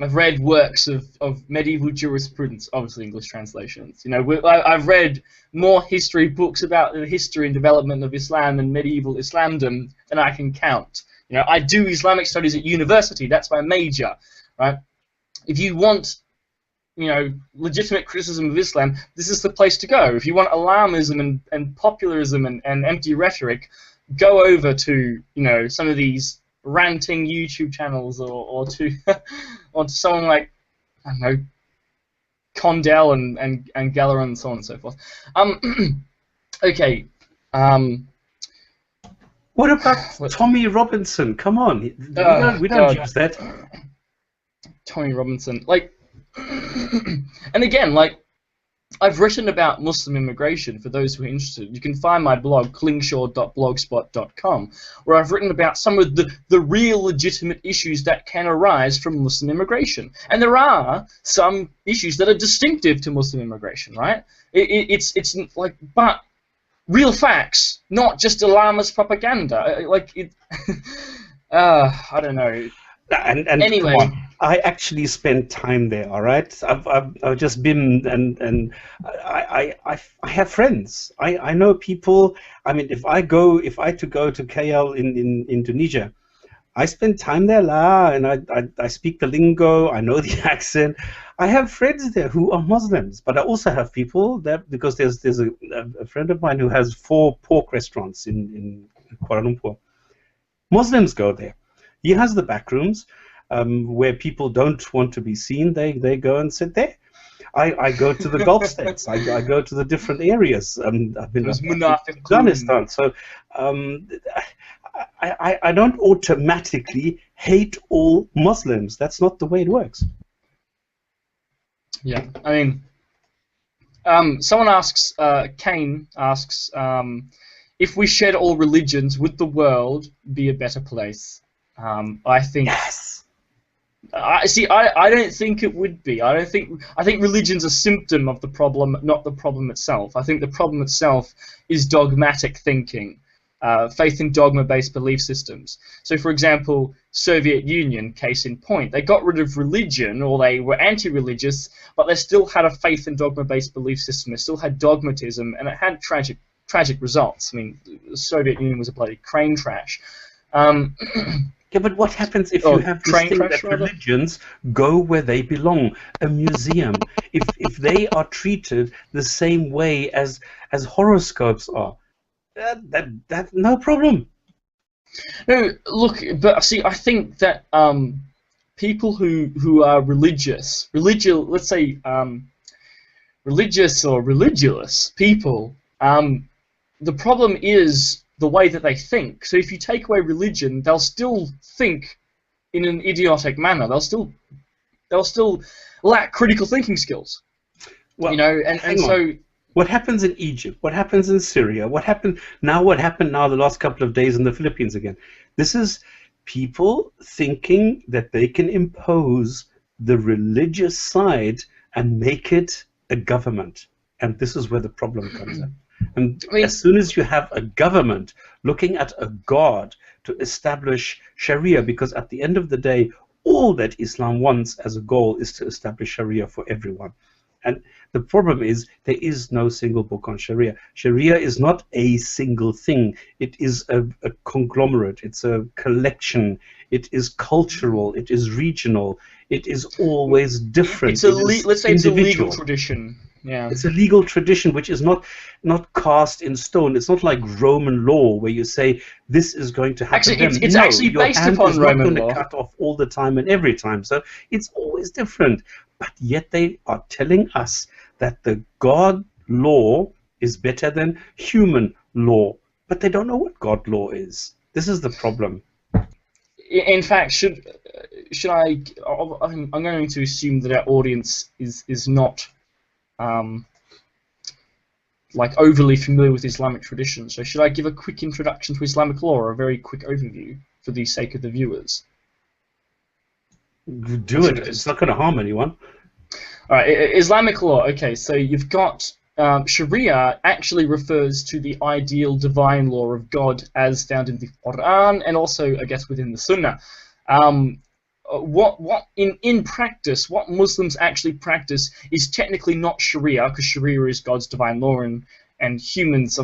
I've read works of medieval jurisprudence, obviously English translations. You know, I've read more history books about the history and development of Islam and medieval Islamdom than I can count. You know, I do Islamic studies at university. That's my major, right? If you want, you know, legitimate criticism of Islam, this is the place to go. If you want alarmism and popularism and empty rhetoric, go over to, you know, some of these ranting YouTube channels or to someone like, I don't know, Condell and Geller and so on and so forth. Okay. What about Tommy Robinson? Come on, we don't use that. Tommy Robinson, like, and again, like, I've written about Muslim immigration for those who are interested. You can find my blog, klingshor.blogspot.com, where I've written about some of the real legitimate issues that can arise from Muslim immigration. And there are some issues that are distinctive to Muslim immigration, right? It's like, but real facts, not just alarmist propaganda. I don't know. And anyway, come on. I actually spent time there. All right, I've just been and I have friends. I know people. I mean, if I go to KL in Indonesia, I spend time there, and I speak the lingo. I know the accent. I have friends there who are Muslims, but I also have people that, because there's a friend of mine who has 4 pork restaurants in Kuala Lumpur. Muslims go there. He has the back rooms where people don't want to be seen. They go and sit there. I go to the Gulf states. I go to the different areas. I've been to Afghanistan. So I don't automatically hate all Muslims. That's not the way it works. Yeah, I mean, someone asks, Kane asks, if we shed all religions, would the world be a better place? I think. Yes. I don't think it would be. I think religion's a symptom of the problem, not the problem itself. I think the problem itself is dogmatic thinking, faith in dogma-based belief systems. So, for example, Soviet Union, case in point, they got rid of religion, or they were anti-religious, but they still had a faith in dogma-based belief system. They still had dogmatism, and it had tragic results. I mean, the Soviet Union was a bloody train crash. Yeah, but what happens if you have this thing that religions go where they belong? A museum. If they are treated the same way as horoscopes are, that no problem. No, look, but see, I think that people who are religious, let's say religious or religious people, the problem is the way that they think. So if you take away religion, they'll still think in an idiotic manner. They'll still lack critical thinking skills. Well, you know, and so what happens in Egypt? What happens in Syria? What happened now the last couple of days in the Philippines again? This is people thinking that they can impose the religious side and make it a government. And this is where the problem comes in. And as soon as you have a government looking at a god to establish Sharia, because at the end of the day, all that Islam wants as a goal is to establish Sharia for everyone. And the problem is there is no single book on Sharia. Sharia is not a single thing. It is a conglomerate. It's a collection. It is cultural. It is regional. It is always different. Let's say it's a legal tradition. Yeah. It's a legal tradition which is not cast in stone. It's not like Roman law where you say this is going to happen. Actually, it's actually based upon Roman law. Not going to cut off all the time and every time. So it's always different. But yet they are telling us that the God law is better than human law. But they don't know what God law is. This is the problem. In fact, should I? I'm going to assume that our audience is not like overly familiar with Islamic tradition. So should I give a quick introduction to Islamic law, or a very quick overview for the sake of the viewers? Do it. It's not going to harm anyone. All right, Islamic law. Okay, so you've got Sharia actually refers to the ideal divine law of God as found in the Quran, and also, I guess, within the Sunnah. In practice, what Muslims actually practice is technically not Sharia, because Sharia is God's divine law, and humans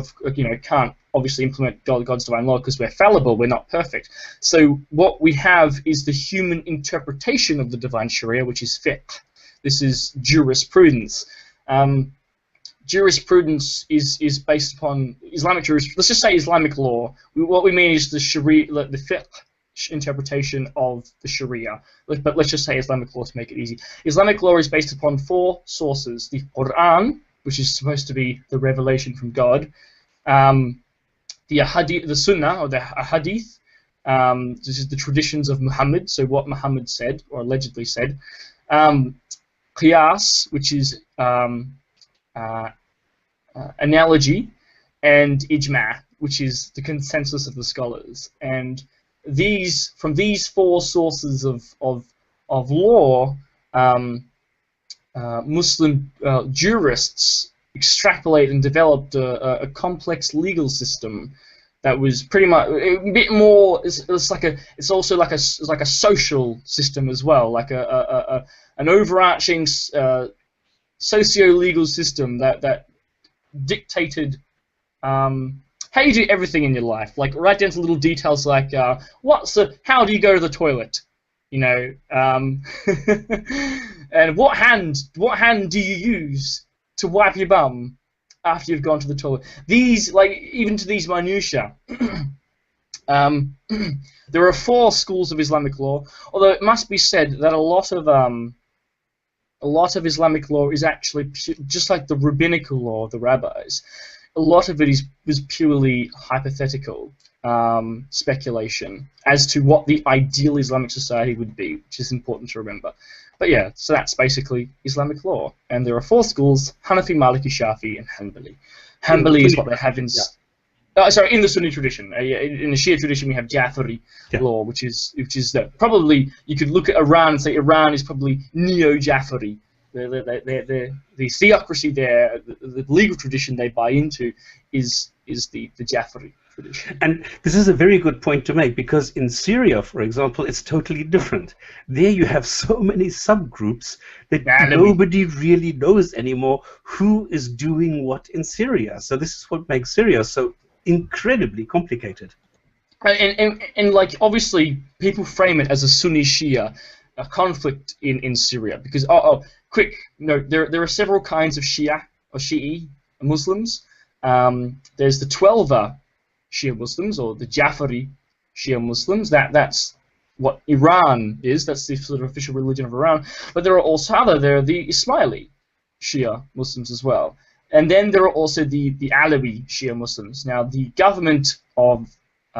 can't obviously implement God's divine law because we're fallible, we're not perfect. So what we have is the human interpretation of the divine Sharia, which is fiqh. This is jurisprudence. Jurisprudence is based upon Islamic jurisprudence. Let's just say Islamic law. What we mean is the Sharia, the fiqh interpretation of the Sharia. But let's just say Islamic law to make it easy. Islamic law is based upon 4 sources: the Quran, which is supposed to be the revelation from God, the hadith, the Sunnah or the hadith. This is the traditions of Muhammad, so what Muhammad said or allegedly said. Qiyas, which is analogy, and ijma', which is the consensus of the scholars. And from these four sources of law, Muslim jurists extrapolate and developed a complex legal system that was pretty much a bit more. It's also like a social system as well, like an overarching socio-legal system that dictated how you do everything in your life, like right down to little details like how do you go to the toilet, you know, and what hand do you use to wipe your bum after you've gone to the toilet. These, like, even to these minutiae. There are four schools of Islamic law, although it must be said that a lot of Islamic law is actually just like the rabbinical law of the rabbis. A lot of it is purely hypothetical speculation as to what the ideal Islamic society would be, which is important to remember. But yeah, so that's basically Islamic law. And there are four schools: Hanafi, Maliki, Shafi, and Hanbali. Hanbali is what they have in... in the Sunni tradition. In the Shia tradition, we have Jafari law, which is probably, you could look at Iran and say Iran is probably neo-Jafari. The theocracy there, the legal tradition they buy into, is the Jafari tradition. And this is a very good point to make, because in Syria, for example, it's totally different. There you have so many subgroups that nobody really knows anymore who is doing what in Syria. So this is what makes Syria so incredibly complicated. And like, obviously, people frame it as a Sunni-Shia conflict in Syria, because quick note, there are several kinds of Shia or Shi'i Muslims. There's the Twelver Shia Muslims, or the Jafari Shia Muslims. That's what Iran is. That's the sort of official religion of Iran. But there are the Ismaili Shia Muslims as well. And then there are also the Alawi Shia Muslims. Now, the government of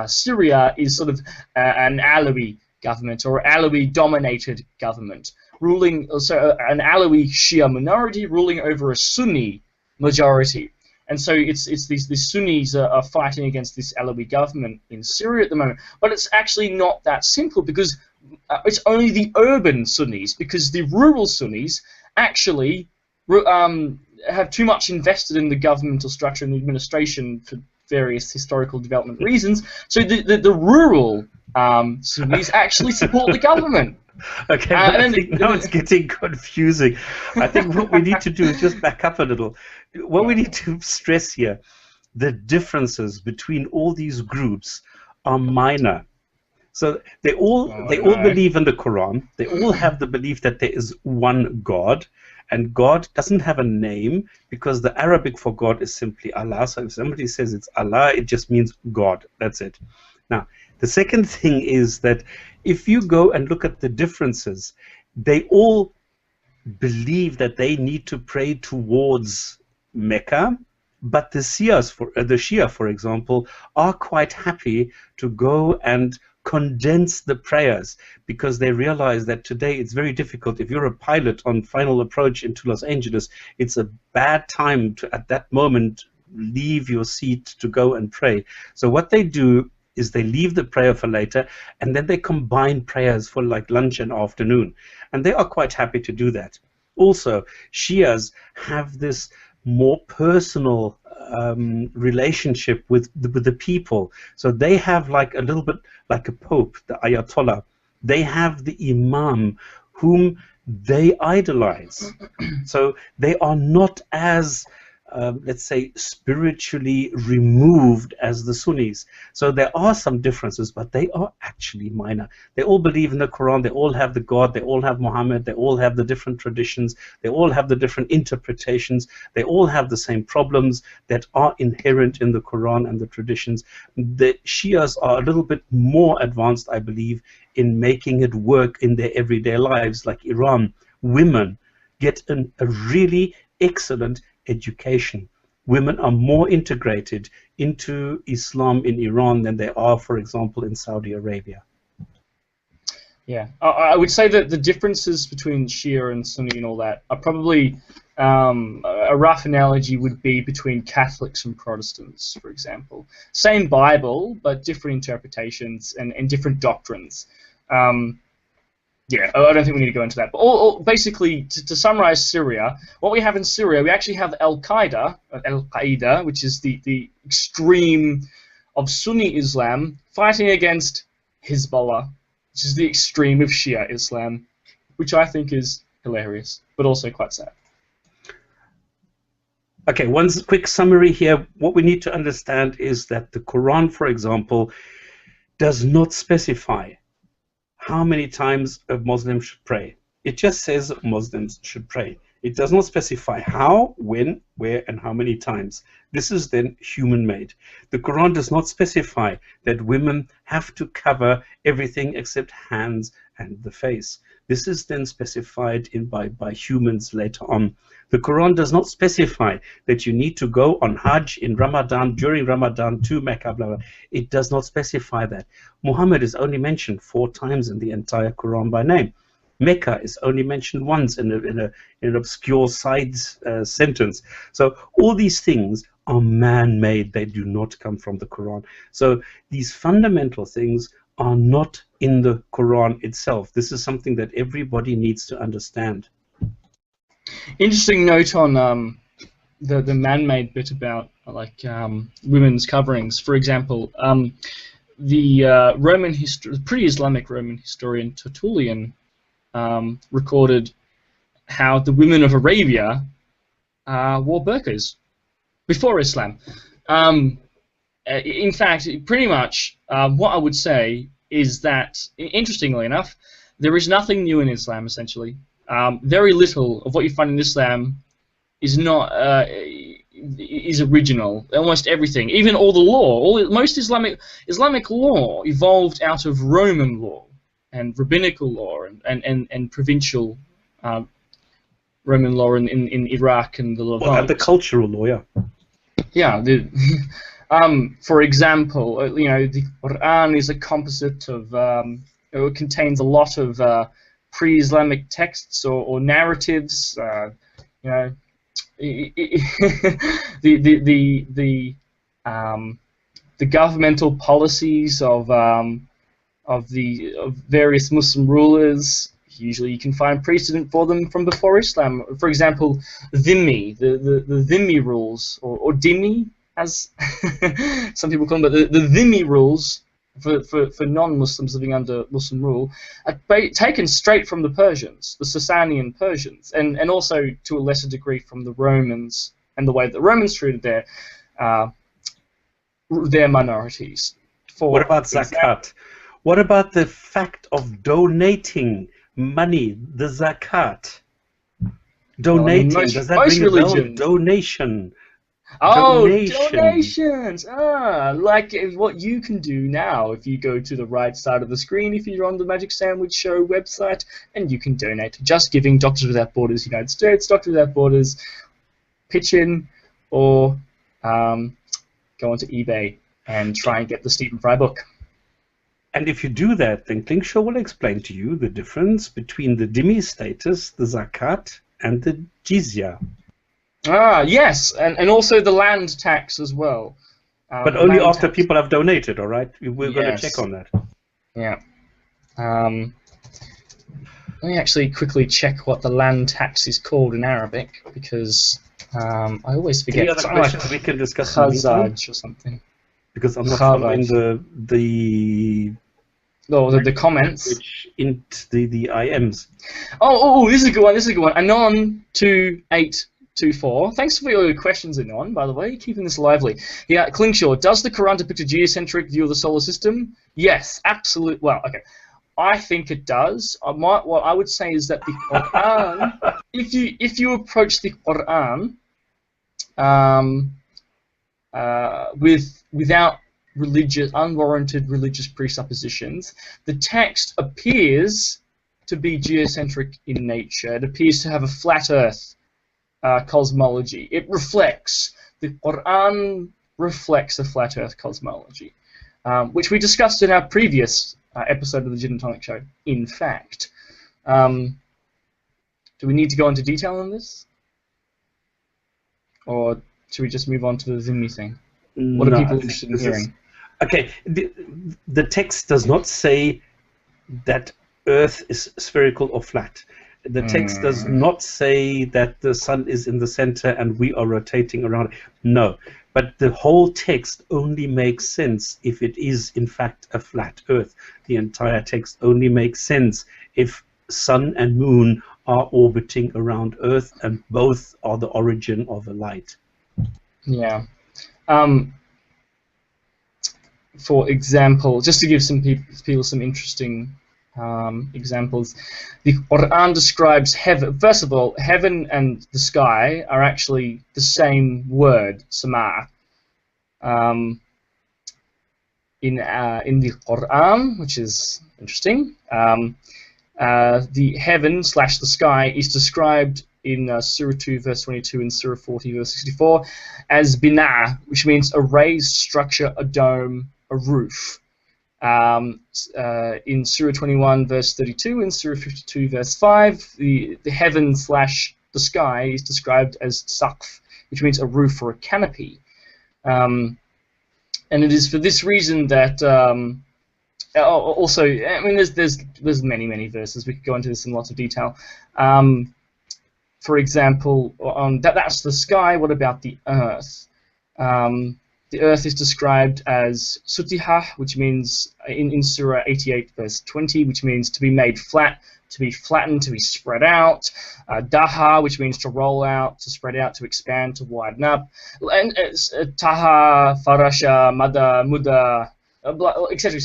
Syria is sort of an Alawi government, or Alawi-dominated government, ruling also an Alawi Shia minority ruling over a Sunni majority. And so it's these Sunnis are fighting against this Alawi government in Syria at the moment. But it's actually not that simple, because it's only the urban Sunnis, because the rural Sunnis actually have too much invested in the governmental structure and the administration for various historical development reasons. So the rural Sunnis actually support the government. Okay, now it's getting confusing. I think what we need to do is just back up a little. What we need to stress here, the differences between all these groups are minor. So they all believe in the Quran. They all have the belief that there is one God, and God doesn't have a name, because the Arabic for God is simply Allah. So if somebody says it's Allah, it just means God. That's it. Now, the second thing is that if you go and look at the differences, they all believe that they need to pray towards Mecca, but the Shia, for example, are quite happy to go and condense the prayers, because they realize that today it's very difficult. If you're a pilot on final approach into Los Angeles, it's a bad time to, at that moment, leave your seat to go and pray. So what they do is they leave the prayer for later, and then they combine prayers for like lunch and afternoon. And they are quite happy to do that. Also, Shias have this more personal relationship with the people. So they have like a little bit like a pope, the Ayatollah. They have the imam whom they idolize. So they are not as let's say, spiritually removed as the Sunnis. So there are some differences, but they are actually minor. They all believe in the Quran, they all have the God, they all have Muhammad, they all have the different traditions, they all have the different interpretations, they all have the same problems that are inherent in the Quran and the traditions. The Shias are a little bit more advanced, I believe, in making it work in their everyday lives. Like Iran, women get a really excellent education. Women are more integrated into Islam in Iran than they are, for example, in Saudi Arabia. Yeah, I would say that the differences between Shia and Sunni and all that are probably a rough analogy would be between Catholics and Protestants, for example. Same Bible, but different interpretations and different doctrines. Yeah, I don't think we need to go into that. But basically, to summarize Syria, what we have in Syria, we actually have Al-Qaeda, which is the extreme of Sunni Islam fighting against Hezbollah, which is the extreme of Shia Islam, which I think is hilarious, but also quite sad. Okay, one quick summary here. What we need to understand is that the Quran, for example, does not specify how many times a Muslim should pray. It just says Muslims should pray. It does not specify how, when, where, and how many times. This is then human-made. The Quran does not specify that women have to cover everything except hands and the face. This is then specified by humans later on. The Quran does not specify that you need to go on Hajj in Ramadan, during Ramadan, to Mecca, blah, blah. It does not specify that. Muhammad is only mentioned 4 times in the entire Quran by name. Mecca is only mentioned once in an obscure side sentence. So all these things are man-made. They do not come from the Quran. So these fundamental things are not in the Quran itself. This is something that everybody needs to understand. Interesting note on the man-made bit about like women's coverings. For example, the pre-Islamic Roman historian Tertullian recorded how the women of Arabia wore burqas before Islam. In fact, pretty much what I would say is that, interestingly enough, there is nothing new in Islam, essentially. Very little of what you find in Islam is not is original. Almost everything, even all the law, most Islamic law evolved out of Roman law and rabbinical law and provincial Roman law in Iraq and the Levant. Well, and the cultural law, yeah. Yeah. For example, you know, the Quran is a composite of. It contains a lot of pre-Islamic texts or narratives. You know, the governmental policies of various Muslim rulers. Usually, you can find precedent for them from before Islam. For example, dhimmi, the dhimmi rules, or dhimmi, as some people call them, but the dhimmi rules for non-Muslims living under Muslim rule are taken straight from the Persians, the Sasanian Persians, and also to a lesser degree from the Romans and the way that the Romans treated their minorities. What about zakat? What about the fact of donating money, the zakat? Donating, does that ring a bell? Donation. Oh, donations! Like what you can do now if you go to the right side of the screen if you're on the Magic Sandwich Show website, and you can donate to Just Giving, Doctors Without Borders United States, Doctors Without Borders, pitch in, or go onto eBay and try and get the Stephen Fry book. And if you do that, then Klingshor will explain to you the difference between the dhimmi status, the zakat, and the jizya. Ah, yes, and also the land tax as well. But only after people have donated, all right? We're going to check on that. Yeah. Let me actually quickly check what the land tax is called in Arabic, because I always forget. Any other questions we can discuss? Kharaj or something. Because I'm not following the comments. In the IMs. Oh, this is a good one. This is a good one. Anon2824. Thanks for your questions, Anon. By the way, keeping this lively. Yeah, Klingshor. Does the Quran depict a geocentric view of the solar system? Yes, absolutely. Well, okay. I think it does. What I would say is that the Quran, if you approach the Quran without unwarranted religious presuppositions, the text appears to be geocentric in nature. It appears to have a flat Earth cosmology. The Quran reflects a flat Earth cosmology, which we discussed in our previous episode of the Gin and Tonic Show, in fact. Do we need to go into detail on this? Or should we just move on to the Zimmi thing? What are people interested in hearing? Okay, the text does not say that Earth is spherical or flat. The text does not say that the sun is in the center and we are rotating around. No, but the whole text only makes sense if it is in fact a flat Earth. The entire text only makes sense if sun and moon are orbiting around Earth and both are the origin of a light. Yeah. For example, just to give some people some interesting examples, the Quran describes heaven. First of all, heaven and the sky are actually the same word, sama. In the Quran, which is interesting, the heaven / the sky is described in Surah 2 verse 22 and Surah 40 verse 64 as bina, which means a raised structure, a dome, a roof. In Surah 21 verse 32 and Surah 52 verse 5, the heaven / the sky is described as saqf, which means a roof or a canopy. And it is for this reason that also, I mean, there's many verses. We could go into this in lots of detail. For example, that's the sky. What about the earth? The earth is described as sutihah, which means in Surah 88 verse 20, which means to be made flat, to be flattened, to be spread out. Daha, which means to roll out, to spread out, to expand, to widen up. And taha, farasha, mada, muda, etc.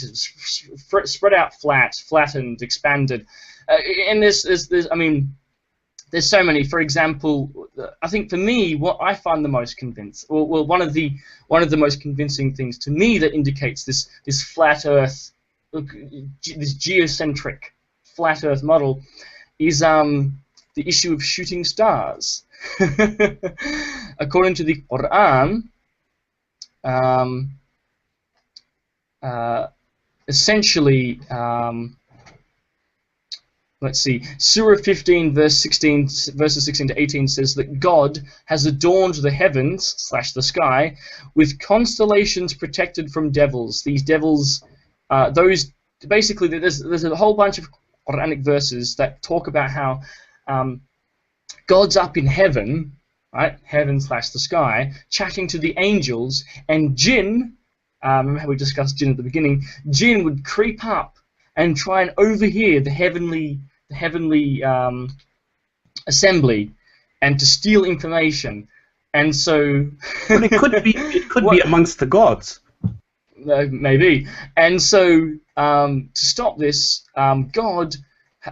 Spread out, flat, flattened, expanded. And I mean, there's so many. For example, I think for me, what I find the most convincing, well, one of the most convincing things to me that indicates this flat Earth, this geocentric flat Earth model, is the issue of shooting stars. According to the Quran, essentially. Let's see, Surah 15 verses 16 to 18 says that God has adorned the heavens / the sky with constellations protected from devils. These devils, those basically, there's a whole bunch of Quranic verses that talk about how God's up in heaven, right, heaven / the sky, chatting to the angels, and jinn, remember how we discussed jinn at the beginning, jinn would creep up and try and overhear the heavenly assembly, and to steal information, and so. Well, it could be amongst the gods. Maybe, and so to stop this, God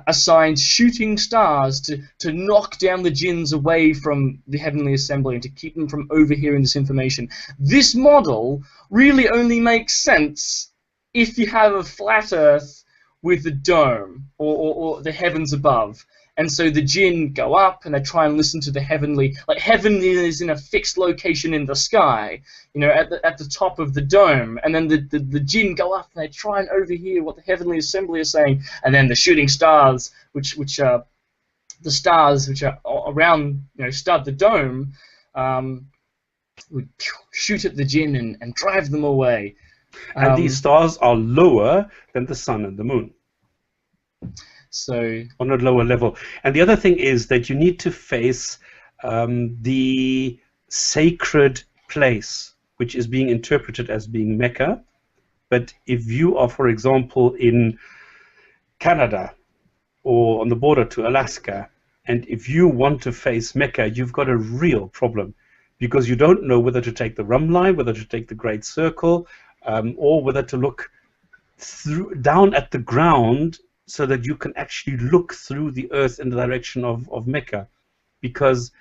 assigned shooting stars to knock down the jinns away from the heavenly assembly and to keep them from overhearing this information. This model really only makes sense if you have a flat Earth with the dome or the heavens above, and so the jinn go up and they try and listen to the heavenly. Like heaven is in a fixed location in the sky, you know, at the top of the dome, and then the jinn go up and they try and overhear what the heavenly assembly is saying, and then the shooting stars, which are the stars which are around, you know, stud the dome, would shoot at the jinn and drive them away. And these stars are lower than the sun and the moon. So on a lower level. And the other thing is that you need to face the sacred place, which is being interpreted as being Mecca. But if you are, for example, in Canada or on the border to Alaska, and if you want to face Mecca, you've got a real problem, because you don't know whether to take the rum line, whether to take the Great Circle, or whether to look down at the ground so that you can actually look through the earth in the direction of Mecca, because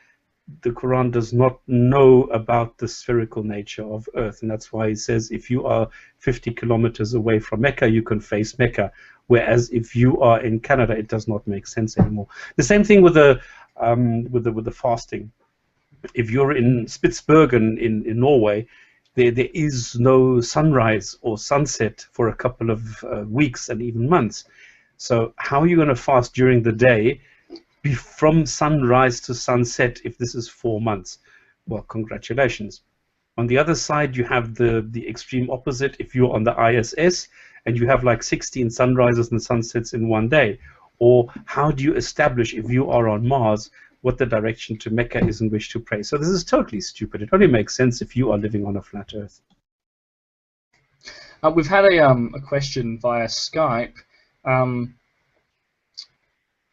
the Quran does not know about the spherical nature of Earth, and that's why it says if you are 50 kilometers away from Mecca, you can face Mecca, whereas if you are in Canada, it does not make sense anymore. The same thing with the fasting. If you're in Spitsbergen in Norway, there is no sunrise or sunset for a couple of weeks and even months. So how are you going to fast during the day from sunrise to sunset if this is 4 months? Well, congratulations. On the other side, you have the extreme opposite. If you're on the ISS and you have like 16 sunrises and sunsets in one day, or how do you establish, if you are on Mars, what the direction to Mecca is in which to pray? So this is totally stupid. It only makes sense if you are living on a flat Earth. We've had a question via Skype.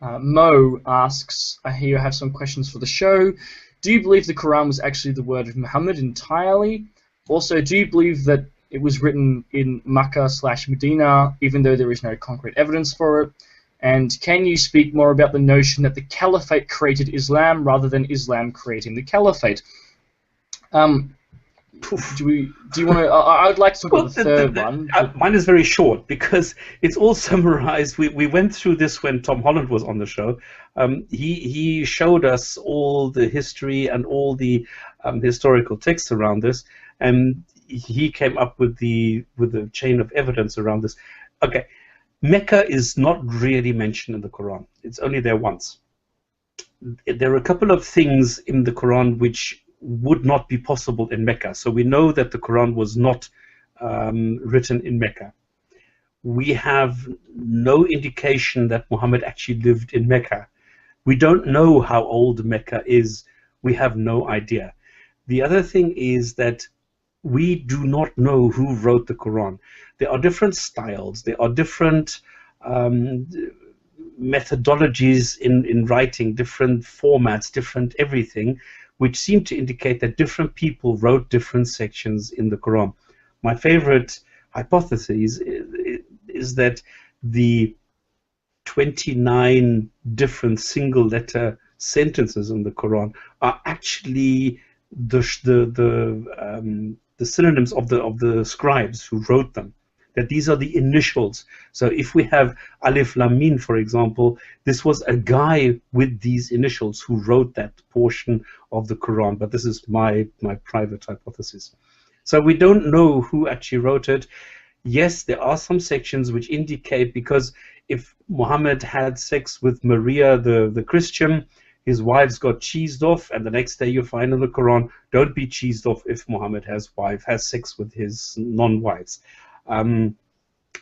Mo asks, here you have some questions for the show. Do you believe the Quran was actually the word of Muhammad entirely? Also, do you believe that it was written in Mecca/Medina, even though there is no concrete evidence for it? And can you speak more about the notion that the caliphate created Islam rather than Islam creating the caliphate? Do you want to? I would like to talk about the third one. Mine is very short because it's all summarized. We went through this when Tom Holland was on the show. He showed us all the history and all the historical texts around this, and he came up with the chain of evidence around this. Okay, Mecca is not really mentioned in the Quran. It's only there once. There are a couple of things in the Quran which would not be possible in Mecca. So we know that the Quran was not written in Mecca. We have no indication that Muhammad actually lived in Mecca. We don't know how old Mecca is. We have no idea. The other thing is that we do not know who wrote the Quran. There are different styles. There are different methodologies in writing, different formats, different everything, which seem to indicate that different people wrote different sections in the Quran. My favorite hypothesis is that the 29 different single-letter sentences in the Quran are actually the synonyms of the scribes who wrote them. That these are the initials. So if we have Alif Lam Mim, for example, this was a guy with these initials who wrote that portion of the Quran. But this is my private hypothesis. So we don't know who actually wrote it. Yes, there are some sections which indicate, because if Muhammad had sex with Maria, the Christian, his wives got cheesed off, and the next day you find in the Quran, don't be cheesed off if Muhammad has sex with his non-wives.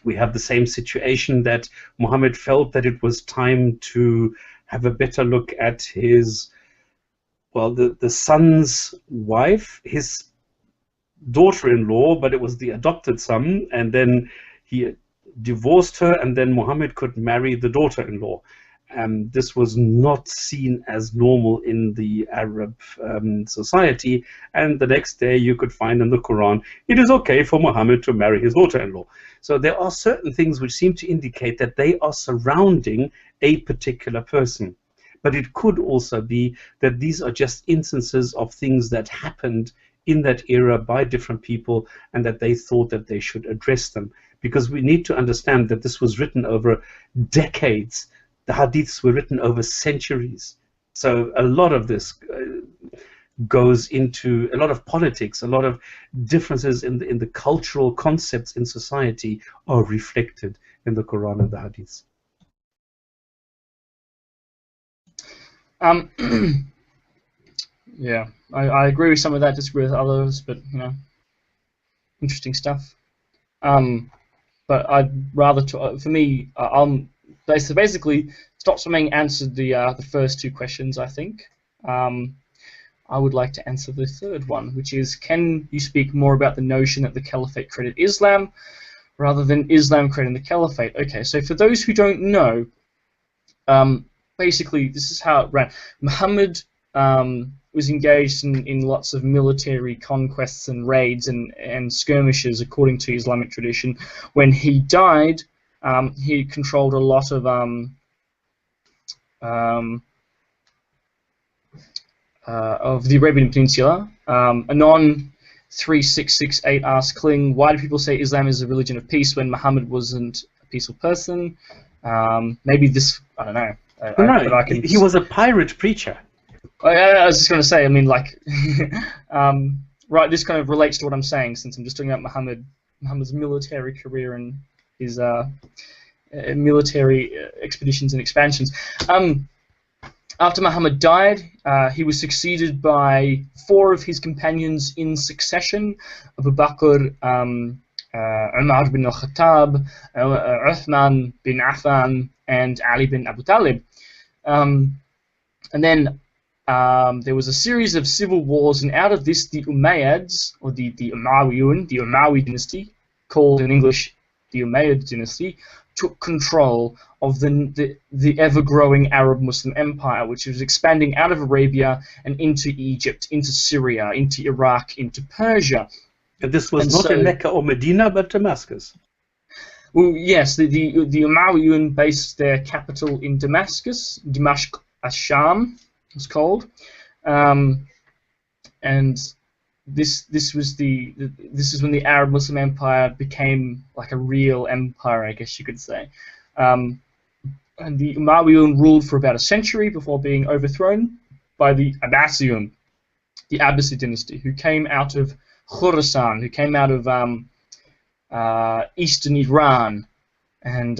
We have the same situation that Muhammad felt that it was time to have a better look at his, well, the son's wife, his daughter-in-law, but it was the adopted son, and then he divorced her, and then Muhammad could marry the daughter-in-law. This was not seen as normal in the Arab society, and the next day you could find in the Quran, it is okay for Muhammad to marry his daughter-in-law. So there are certain things which seem to indicate that they are surrounding a particular person. But it could also be that these are just instances of things that happened in that era by different people, and that they thought that they should address them. Because we need to understand that this was written over decades. The hadiths were written over centuries. So a lot of this goes into a lot of politics, a lot of differences in the cultural concepts in society are reflected in the Quran and the hadiths. Yeah, I agree with some of that, disagree with others, but you know, interesting stuff. But I'd rather, for me, basically, Stopspamming answered the first two questions, I think. I would like to answer the third one, which is, can you speak more about the notion that the caliphate created Islam rather than Islam creating the caliphate? Okay, so for those who don't know, basically this is how it ran. Muhammad was engaged in lots of military conquests and raids and skirmishes according to Islamic tradition. When he died, he controlled a lot of the Arabian Peninsula. Anon 3668 asks Kling, why do people say Islam is a religion of peace when Muhammad wasn't a peaceful person? Maybe this, I don't know. He was a pirate preacher. I was just going to say, I mean, like, right, this kind of relates to what I'm saying, since I'm just talking about Muhammad's military career and his military expeditions and expansions. After Muhammad died, he was succeeded by 4 of his companions in succession: Abu Bakr, Umar bin al-Khattab, Uthman bin Affan, and Ali bin Abu Talib. And then there was a series of civil wars, and out of this, the Umayyads, or the Umayyun, the Umayyi dynasty, called in English the Umayyad dynasty, took control of the ever-growing Arab Muslim empire, which was expanding out of Arabia and into Egypt, into Syria, into Iraq, into Persia. And this was not in Mecca or Medina, but Damascus. Well, yes, the Umayyun based their capital in Damascus, Dimashq Ash-Sham, it's called, and this is when the Arab Muslim Empire became like a real empire, I guess you could say. And the Umayyun ruled for about a century before being overthrown by the Abbasiyun, the Abbasid dynasty, who came out of Khorasan, who came out of eastern Iran, and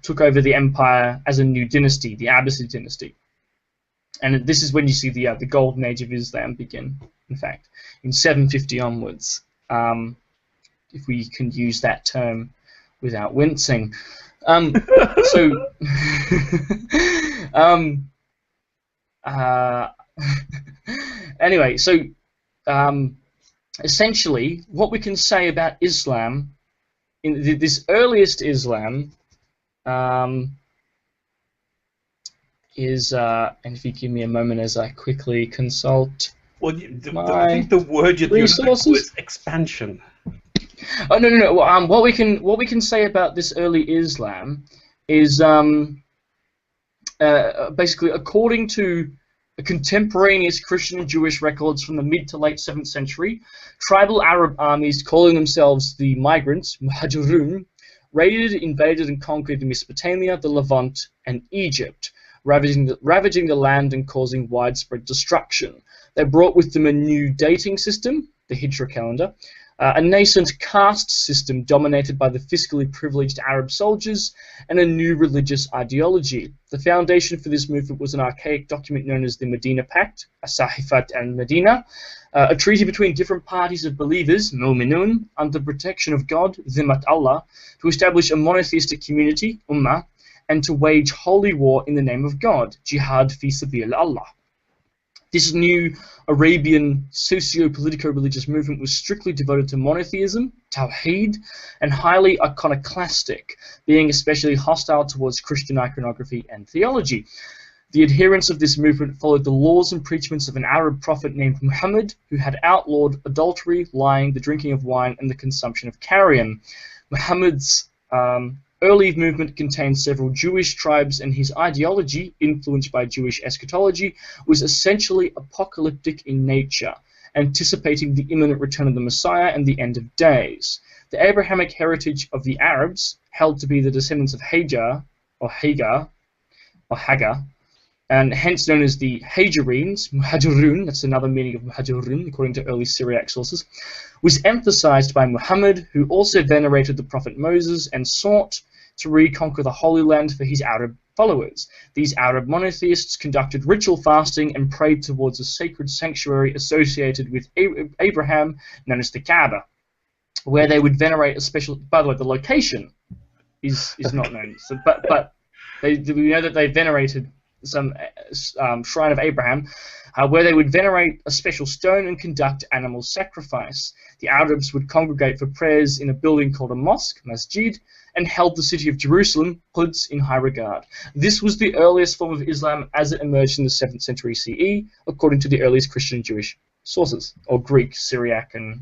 took over the empire as a new dynasty, the Abbasid dynasty. And this is when you see the golden age of Islam begin, in fact, in 750 onwards, if we can use that term without wincing. Anyway, so essentially, what we can say about Islam, in this earliest Islam, is, and if you give me a moment as I quickly consult. Well, I think the word you're looking for is expansion. Oh no. What we can say about this early Islam is basically, according to contemporaneous Christian and Jewish records from the mid to late 7th century, tribal Arab armies calling themselves the migrants, Muhajirun, raided, invaded, and conquered Mesopotamia, the Levant, and Egypt, ravaging the land and causing widespread destruction. They brought with them a new dating system, the Hijra calendar, a nascent caste system dominated by the fiscally privileged Arab soldiers, and a new religious ideology. The foundation for this movement was an archaic document known as the Medina Pact, As-Sahifat al-Medina, a treaty between different parties of believers, mu'minun, under protection of God, Zimmat Allah, to establish a monotheistic community, Ummah, and to wage holy war in the name of God, Jihad fi sabil Allah. This new Arabian socio-politico-religious movement was strictly devoted to monotheism, tawheed, and highly iconoclastic, being especially hostile towards Christian iconography and theology. The adherents of this movement followed the laws and preachments of an Arab prophet named Muhammad, who had outlawed adultery, lying, the drinking of wine, and the consumption of carrion. Muhammad's early movement contained several Jewish tribes, and his ideology, influenced by Jewish eschatology, was essentially apocalyptic in nature, anticipating the imminent return of the Messiah and the end of days. The Abrahamic heritage of the Arabs, held to be the descendants of Hagar, and hence known as the Hajarines, Muhajirun, that's another meaning of Muhajirun according to early Syriac sources, was emphasized by Muhammad, who also venerated the prophet Moses and sought to reconquer the Holy Land for his Arab followers. These Arab monotheists conducted ritual fasting and prayed towards a sacred sanctuary associated with Abraham, known as the Kaaba, where they would venerate a special. By the way, the location is not known, so, but we know that they venerated some shrine of Abraham, where they would venerate a special stone and conduct animal sacrifice. The Arabs would congregate for prayers in a building called a mosque, masjid, and held the city of Jerusalem, Quds, in high regard. This was the earliest form of Islam as it emerged in the 7th century CE, according to the earliest Christian and Jewish sources, or Greek, Syriac, and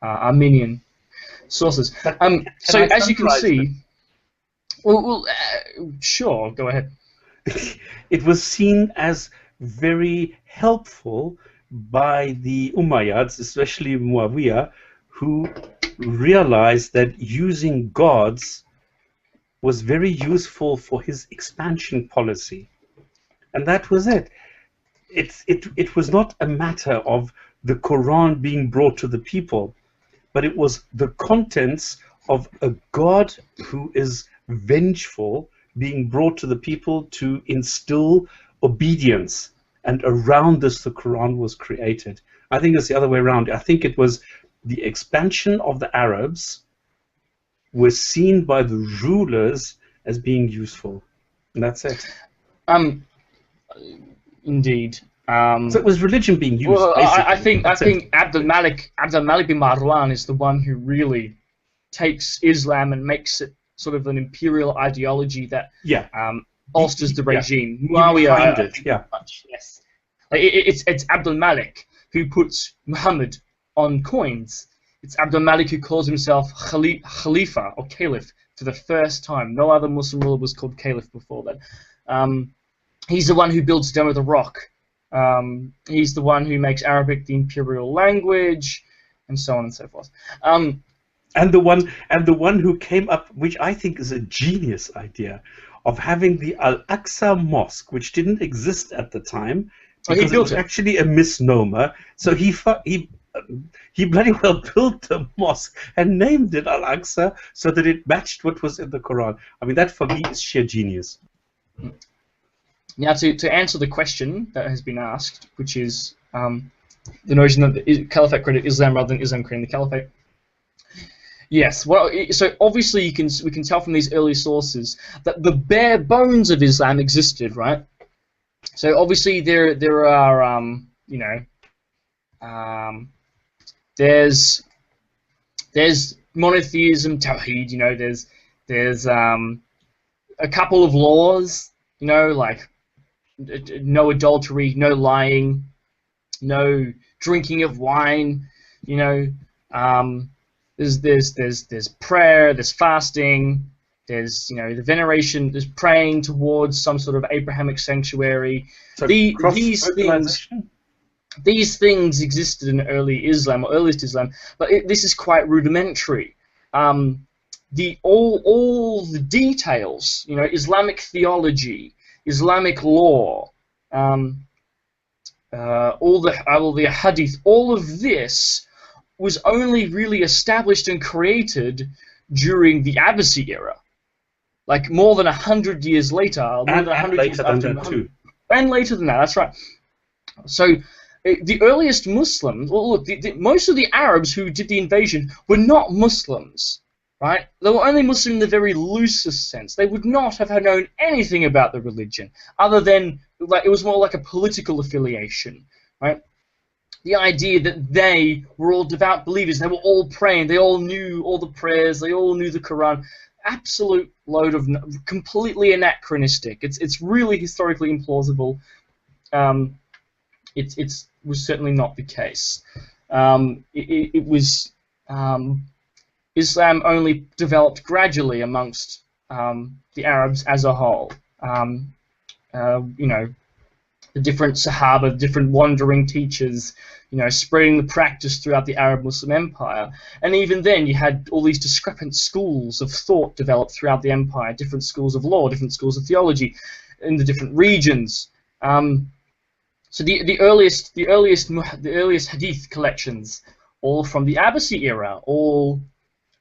Armenian sources. So as you can see, sure, go ahead. It was seen as very helpful by the Umayyads, especially Muawiyah, who realized that using gods was very useful for his expansion policy. And that was it. It was not a matter of the Quran being brought to the people, but it was the contents of a God who is vengeful being brought to the people to instill obedience. And around this, the Quran was created. I think it's the other way around. I think it was the expansion of the Arabs was seen by the rulers as being useful. And that's it. Indeed. So it was religion being used. Well, I basically. think Abdul Malik bin Marwan is the one who really takes Islam and makes it sort of an imperial ideology that bolsters the regime. Muawiyah, yeah. Yes. Like it's Abdul Malik who puts Muhammad on coins. It's Abdul Malik who calls himself Khalifa or Caliph for the first time. No other Muslim ruler was called Caliph before that. He's the one who builds Dome of the Rock. He's the one who makes Arabic the imperial language, and so on and so forth. And the one who came up, which I think is a genius idea, of having the Al-Aqsa Mosque, which didn't exist at the time, because it was actually a misnomer. So he bloody well built the mosque and named it Al-Aqsa so that it matched what was in the Quran. I mean, that for me is sheer genius. Now, to answer the question that has been asked, which is the notion that the Caliphate created Islam rather than Islam creating the Caliphate. Yes, well, so obviously we can tell from these early sources that the bare bones of Islam existed, right? So obviously there are there's monotheism, tawheed, there's a couple of laws, like no adultery, no lying, no drinking of wine, there's prayer, there's fasting, there's the veneration, there's praying towards some sort of Abrahamic sanctuary. So these things existed in early Islam, or earliest Islam, but this is quite rudimentary. All the details, Islamic theology, Islamic law, all the hadith, all of this was only really established and created during the Abbasid era, like more than 100 years later, and later than that too. And later than that, that's right. So the earliest Muslims, well, look, most of the Arabs who did the invasion were not Muslims, right? They were only Muslim in the very loosest sense. They would not have known anything about the religion, other than it was more like a political affiliation, right? The idea that they were all devout believers, they were all praying, they all knew all the prayers, they all knew the Quran. Absolute load of completely anachronistic. It's really historically implausible. It was certainly not the case. It was Islam only developed gradually amongst the Arabs as a whole. The different Sahaba, different wandering teachers, spreading the practice throughout the Arab Muslim Empire. And even then, you had all these discrepant schools of thought developed throughout the empire, different schools of law, different schools of theology in the different regions. So the earliest hadith collections, all from the Abbasid era, all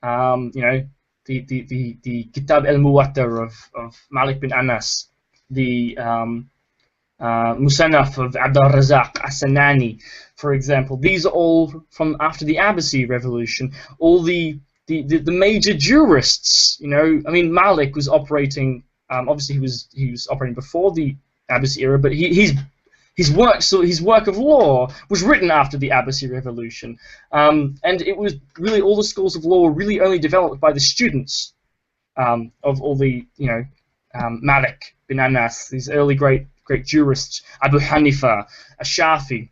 the Kitab al-Muwatter of Malik bin Anas, the Musannaf of Abdul Razak as-Sanani, for example. These are all from after the Abbasid revolution. All the major jurists, I mean, Malik was operating. Obviously, he was operating before the Abbasid era, but his work of law was written after the Abbasid revolution, and it was really all the schools of law were really only developed by the students of all the Malik bin Anas, these early great jurists, Abu Hanifa, Ash-Shafi,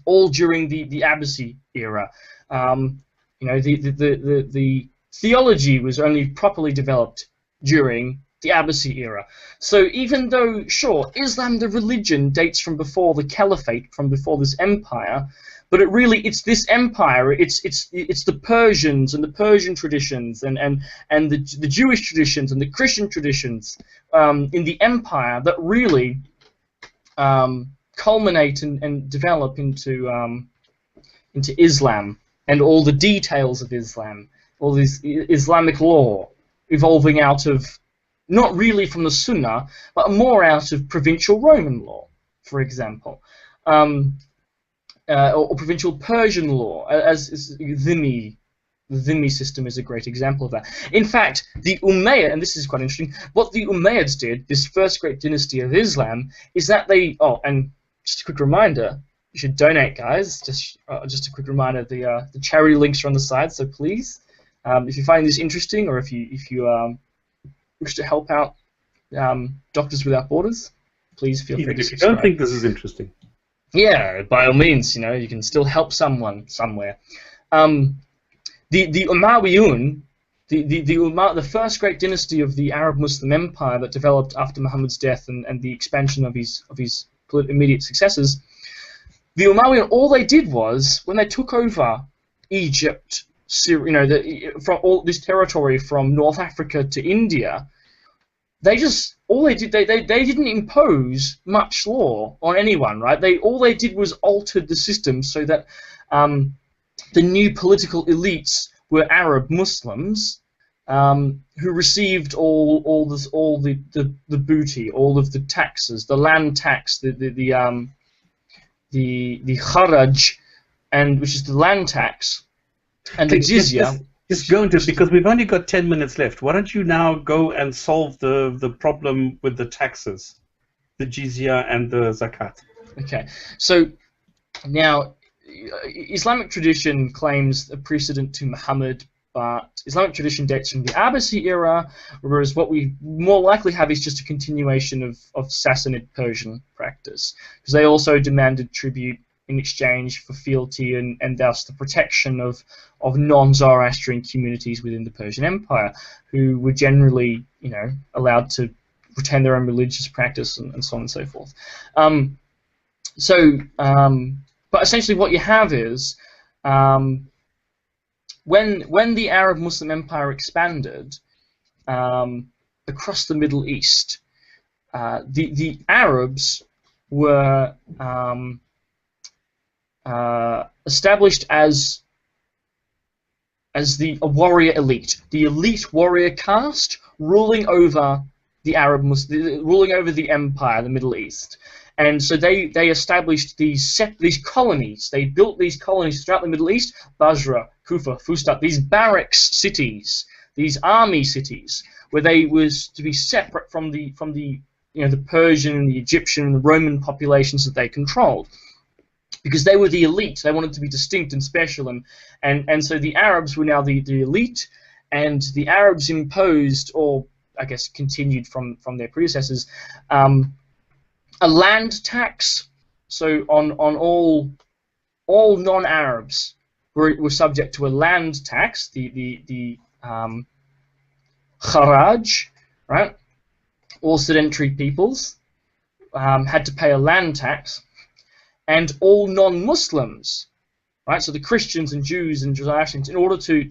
all during the Abbasid era. The theology was only properly developed during the Abbasid era. So even though, sure, Islam, the religion, dates from before the Caliphate, from before this empire, but it's this empire, it's the Persians and the Persian traditions and the Jewish traditions and the Christian traditions in the empire that really culminate and develop into Islam and all the details of Islam, all this Islamic law evolving out of, not really from the Sunnah, but more out of provincial Roman law, for example, or provincial Persian law, as is dhimmi. The dhimmi system is a great example of that. In fact, the Umayyad, and this is quite interesting, what the Umayyads did, this first great dynasty of Islam, is that they, and just a quick reminder, you should donate, guys. Just a quick reminder, the charity links are on the side, so please, if you find this interesting, or if you wish to help out Doctors Without Borders, please feel free to subscribe. If you don't think this is interesting. Yeah, by all means, you can still help someone somewhere. The Umayyun, the first great dynasty of the Arab Muslim Empire that developed after Muhammad's death and the expansion of his immediate successors, the Umayyun, all they did was, when they took over Egypt, Syria, from all this territory from North Africa to India, they didn't impose much law on anyone, right? All they did was altered the system so that the new political elites were Arab Muslims who received all the booty, all of the taxes, the land tax, the Kharaj, which is the land tax, and the Jizya. Just go into it, because we've only got 10 minutes left. Why don't you now go and solve the problem with the taxes, the Jizya and the Zakat? Okay, so now Islamic tradition claims a precedent to Muhammad, but Islamic tradition dates from the Abbasid era, whereas what we more likely have is just a continuation of Sassanid Persian practice, because they also demanded tribute in exchange for fealty and thus the protection of non-Zoroastrian communities within the Persian Empire, who were generally, allowed to retain their own religious practice and so on and so forth. But essentially what you have is, when the Arab Muslim Empire expanded across the Middle East, the Arabs were established as a warrior elite, the elite warrior caste ruling over the ruling over the empire, the Middle East. And so they established these colonies. They built these colonies throughout the Middle East: Basra, Kufa, Fustat, these barracks cities, these army cities, where they was to be separate from the Persian and the Egyptian and the Roman populations that they controlled, because they were the elite. They wanted to be distinct and special, and so the Arabs were now the elite, and the Arabs imposed, or I guess continued from their predecessors, a land tax. So on all non-Arabs were subject to a land tax, the Kharaj, right? All sedentary peoples had to pay a land tax, and all non-Muslims, right? So the Christians and Jews and Zoroastrians, in order to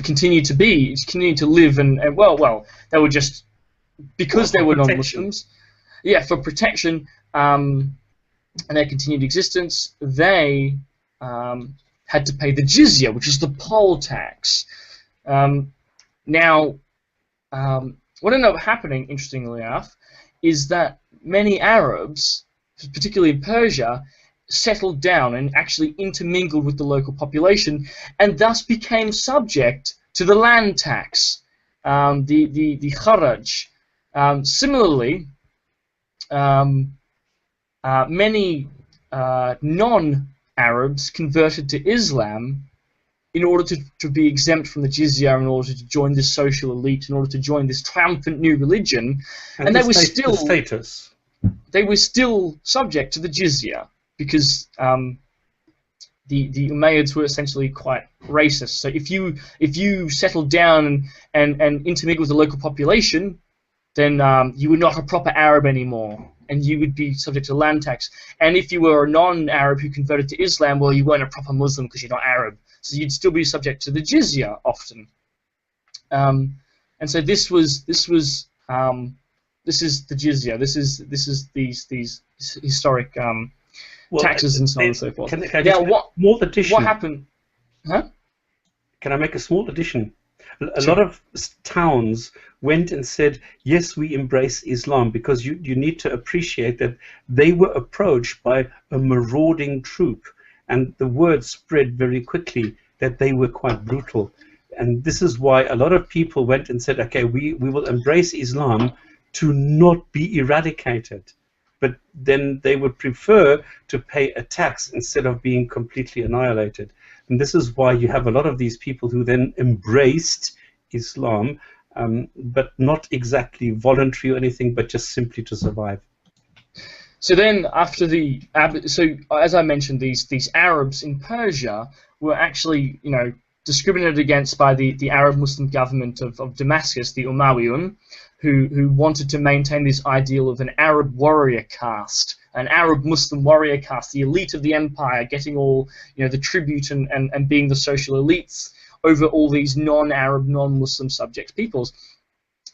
continue to live and well, they were just, because they were non-Muslims, yeah, for protection and their continued existence, they had to pay the jizya, which is the poll tax. Now, what ended up happening, interestingly enough, is that many Arabs, particularly in Persia, settled down and actually intermingled with the local population, and thus became subject to the land tax, the Kharaj. Similarly, many non-Arabs converted to Islam in order to be exempt from the jizya, in order to join this social elite, in order to join this triumphant new religion, and they were still subject to the jizya, because the Umayyads were essentially quite racist. So if you settled down and intermingled with the local population, then you were not a proper Arab anymore, and you would be subject to land tax. And if you were a non-Arab who converted to Islam, well, you weren't a proper Muslim because you're not Arab, so you'd still be subject to the jizya often. And so this was This is the jizya. This is these historic Well, taxes and so on and so forth. Can I Now, just make a small addition? what happened? Huh? Can I make a small addition? A Sure. lot of towns went and said, yes, we embrace Islam, because you need to appreciate that they were approached by a marauding troop, and the word spread very quickly that they were quite brutal. And this is why a lot of people went and said, okay, we will embrace Islam to not be eradicated. But then they would prefer to pay a tax instead of being completely annihilated. And this is why you have a lot of these people who then embraced Islam, but not exactly voluntary or anything, but just simply to survive. So then, after so as I mentioned, these Arabs in Persia were actually, discriminated against by the Arab Muslim government of Damascus, the Umayyun, who wanted to maintain this ideal of an Arab warrior caste, an Arab Muslim warrior caste, the elite of the empire, getting all the tribute and being the social elites over all these non-Arab, non-Muslim subject peoples.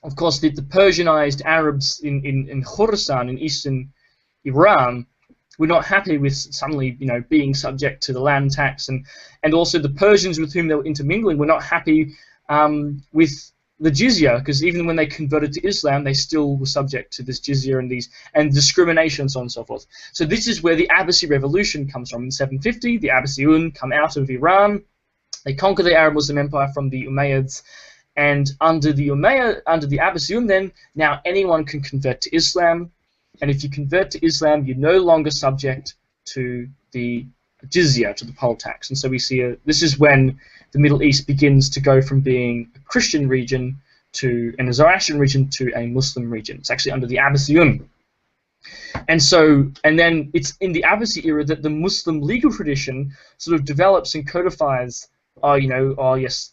Of course, the Persianized Arabs in Khorasan, in eastern Iran, were not happy with suddenly being subject to the land tax, and also the Persians with whom they were intermingling were not happy with the jizya, because even when they converted to Islam, they still were subject to this jizya and discrimination and so on and so forth. So this is where the Abbasid revolution comes from. In 750, the Abbasiyun come out of Iran, they conquer the Arab Muslim Empire from the Umayyads, and under the Abbasiyun, then now anyone can convert to Islam, and if you convert to Islam, you're no longer subject to the jizya, to the poll tax. And so we see this is when the Middle East begins to go from being a Christian region and a Zoroastrian region to a Muslim region. It's actually under the Abbasiyun. And then it's in the Abbasid era that the Muslim legal tradition sort of develops and codifies, yes,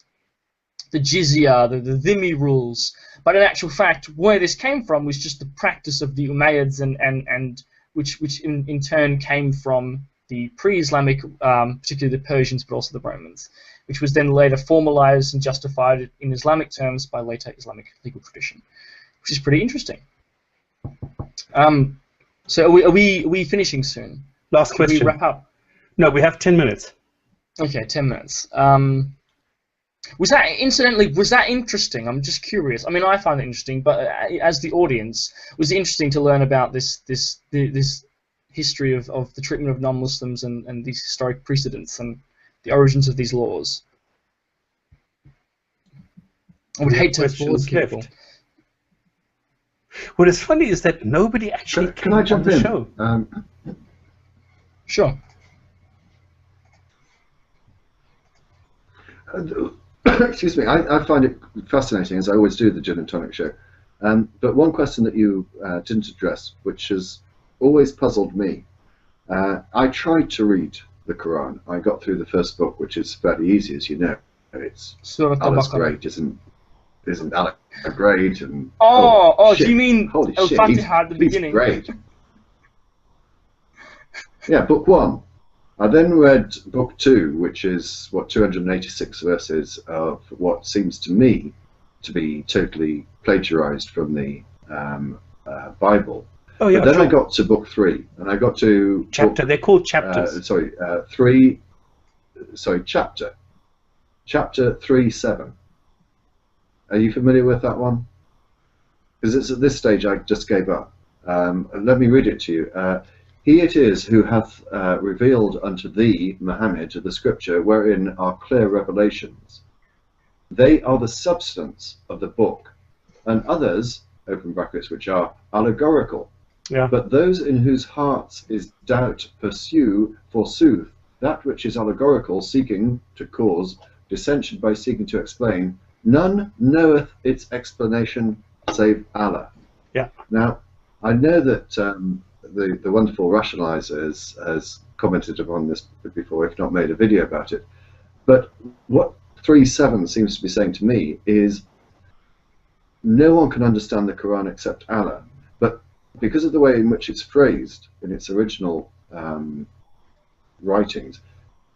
the jizya, the dhimmi rules. But in actual fact, where this came from was just the practice of the Umayyads, and which in turn came from the pre-Islamic, particularly the Persians, but also the Romans, which was then later formalized and justified in Islamic terms by later Islamic legal tradition, which is pretty interesting. So are we finishing soon? Last question. Can we wrap up? No, we have 10 minutes. Okay, 10 minutes. Was that interesting? I'm just curious. I mean, I found it interesting, but as the audience, was it interesting to learn about this history of the treatment of non-Muslims and these historic precedents and the origins of these laws? I would hate to have bored people. Left. What is funny is that nobody actually can I jump on the in? show. Sure. Excuse me, I find it fascinating, as I always do, the Gin and Tonic show. But one question that you didn't address, which has always puzzled me. I tried to read the Quran. I got through the first book, which is fairly easy, as you know. It's Allah's great, isn't Allah great? And do you mean Al-Fatiha at the beginning? Great. Yeah, book 1. I then read book 2, which is 286 verses of what seems to me to be totally plagiarized from the Bible. Oh yeah. But then I got to book 3, and I got to chapter. They're called chapters. Chapter 3:7. Are you familiar with that one? Because it's at this stage I just gave up. Let me read it to you. He it is who hath revealed unto thee, Muhammad, the scripture wherein are clear revelations. They are the substance of the book, and others, open brackets, which are allegorical. Yeah. But those in whose hearts is doubt pursue, forsooth, that which is allegorical, seeking to cause dissension by seeking to explain. None knoweth its explanation save Allah. Yeah. Now, I know that the wonderful rationalizer has commented upon this before, if not made a video about it. But what 3:7 seems to be saying to me is no one can understand the Quran except Allah. But because of the way in which it's phrased in its original writings,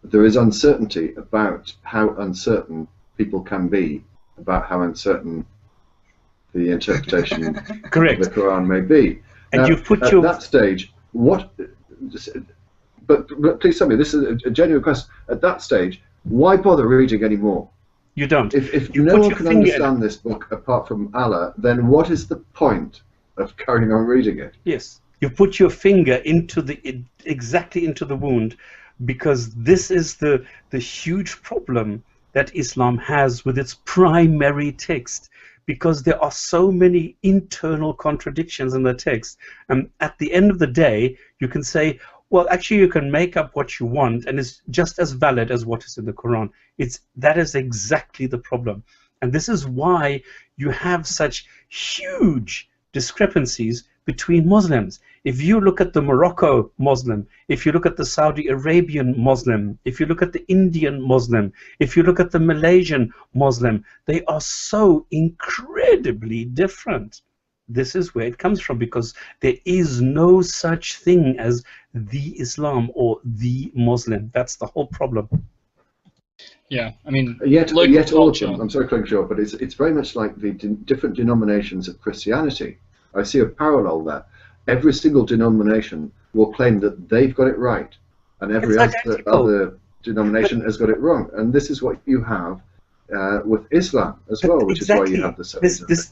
there is uncertainty about how uncertain people can be about how uncertain the interpretation Correct. of the Quran may be. And now, you've put at that stage, what? But please tell me, this is a genuine question. At that stage, why bother reading anymore? You don't. If no one can understand this book apart from Allah, then what is the point of carrying on reading it? Yes, you put your finger into exactly into the wound, because this is the huge problem that Islam has with its primary text, because there are so many internal contradictions in the text. And at the end of the day, you can say, well, actually, you can make up what you want, and it's just as valid as what is in the Quran. That is exactly the problem. And this is why you have such huge discrepancies between Muslims. If you look at the Morocco Muslim, if you look at the Saudi Arabian Muslim, if you look at the Indian Muslim, if you look at the Malaysian Muslim, they are so incredibly different. This is where it comes from, because there is no such thing as the Islam or the Muslim. That's the whole problem. Yeah, I mean, yet all of them, I'm sorry, Klingshor, but it's very much like the different denominations of Christianity. I see a parallel there. Every single denomination will claim that they've got it right, and every other denomination has got it wrong. And this is what you have with Islam as well, which is why you have the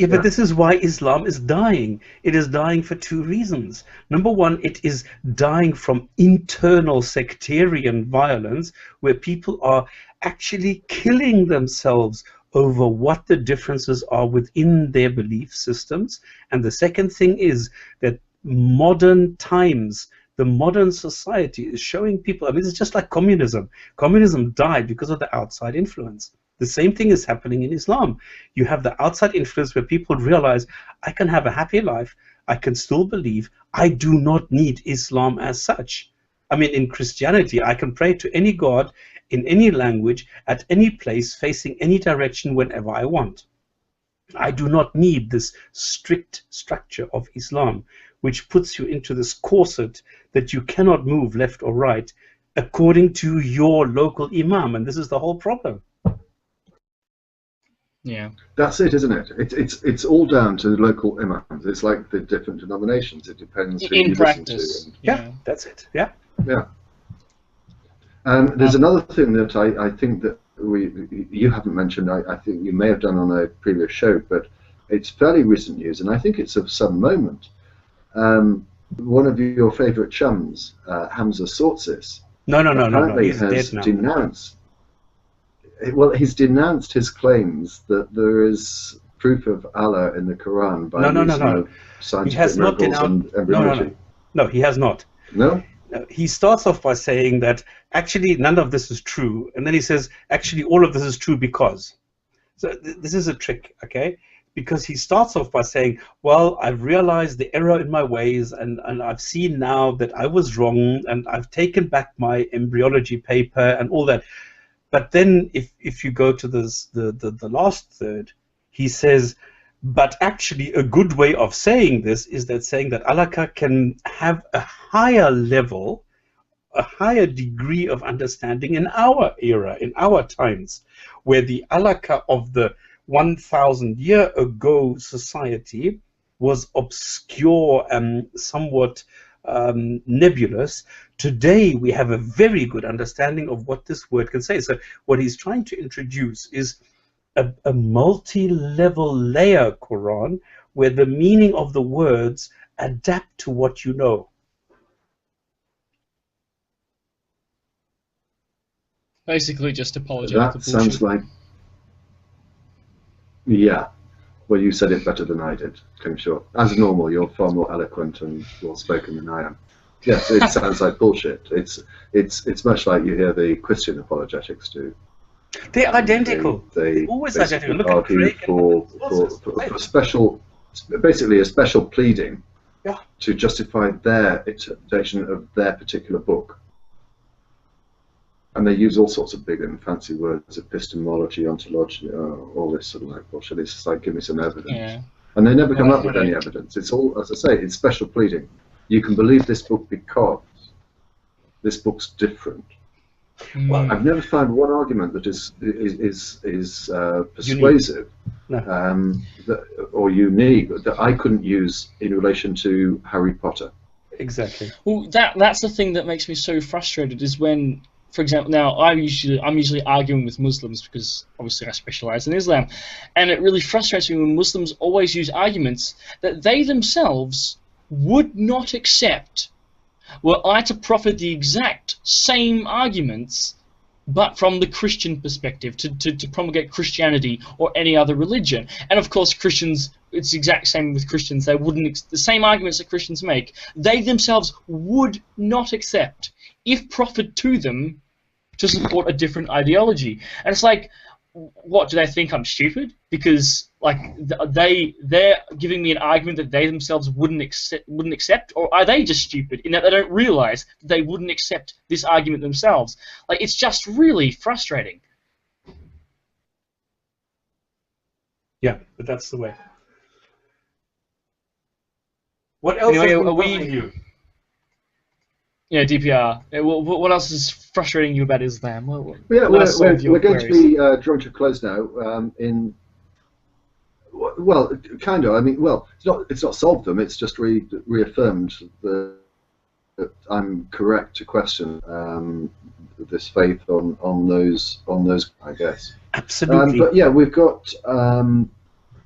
but this is why Islam is dying. It is dying for two reasons. Number one, it is dying from internal sectarian violence, where people are actually killing themselves over what the differences are within their belief systems. And the second thing is that modern times, the modern society is showing people, I mean, it's just like communism. Communism died because of the outside influence. The same thing is happening in Islam. You have the outside influence where people realize, I can have a happy life, I can still believe, I do not need Islam as such. I mean, in Christianity, I can pray to any God, in any language, at any place, facing any direction, whenever I want. I do not need this strict structure of Islam, which puts you into this corset that you cannot move left or right according to your local imam. And this is the whole problem. Yeah, that's it, isn't it? It's all down to the local imams. It's like the different denominations. It depends who you listen to. And, yeah, that's it. Yeah. Yeah. And there's another thing that I think that you haven't mentioned. I think you may have done on a previous show, but it's fairly recent news, and I think it's of some moment. One of your favourite chums, Hamza Sortsis, apparently has denounced. Well, he's denounced his claims that there is proof of Allah in the Quran by no. scientific miracles and embryology. No, he has not. No? He starts off by saying that actually none of this is true, and then he says actually all of this is true because. So this is a trick, okay? Because he starts off by saying, well, I've realized the error in my ways, and I've seen now that I was wrong, and I've taken back my embryology paper and all that. But then if you go to the last third, he says, but actually a good way of saying this is that saying that Allah can have a higher level, a higher degree of understanding in our era, in our times, where the Allah of the 1,000-year-ago society was obscure and somewhat nebulous. Today we have a very good understanding of what this word can say. So what he's trying to introduce is a multi-level layer Quran, where the meaning of the words adapt to what you know. Basically just apologetics. That sounds like, yeah. Well, you said it better than I did, Klingshor. As normal, you're far more eloquent and well-spoken than I am. Yes, it sounds like bullshit. It's much like you hear the Christian apologetics do. They're identical. They always identical. Look argue at Craig for special, basically a special pleading, yeah, to justify their interpretation of their particular book. And they use all sorts of big and fancy words, epistemology, ontology, all this sort of like bullshit. It's just like, give me some evidence. Yeah. And they never come up with any evidence. It's all, as I say, it's special pleading. You can believe this book because this book's different. Well, I've never found one argument that is persuasive or unique that I couldn't use in relation to Harry Potter. Exactly. Well, that's the thing that makes me so frustrated is when, for example, now I'm usually arguing with Muslims because obviously I specialize in Islam, and it really frustrates me when Muslims always use arguments that they themselves would not accept were I to proffer the exact same arguments, but from the Christian perspective, to promulgate Christianity or any other religion. And of course, Christians, it's the exact same with Christians. They wouldn't, the same arguments that Christians make, they themselves would not accept if proffered to them to support a different ideology. And it's like, what, do they think I'm stupid? Because like they're giving me an argument that they themselves wouldn't accept, or are they just stupid in that they don't realize that they wouldn't accept this argument themselves? Like, it's just really frustrating. Yeah, but that's the way. What else Anyway, has been are we- bothering you? Yeah, DPR. What else is frustrating you about Islam? Yeah, Let us solve your we're going to queries. be drawing to a close now. Well, kind of. I mean, well, it's not solved them. It's just reaffirmed that I'm correct to question this faith on those, I guess. Absolutely. But yeah, we've got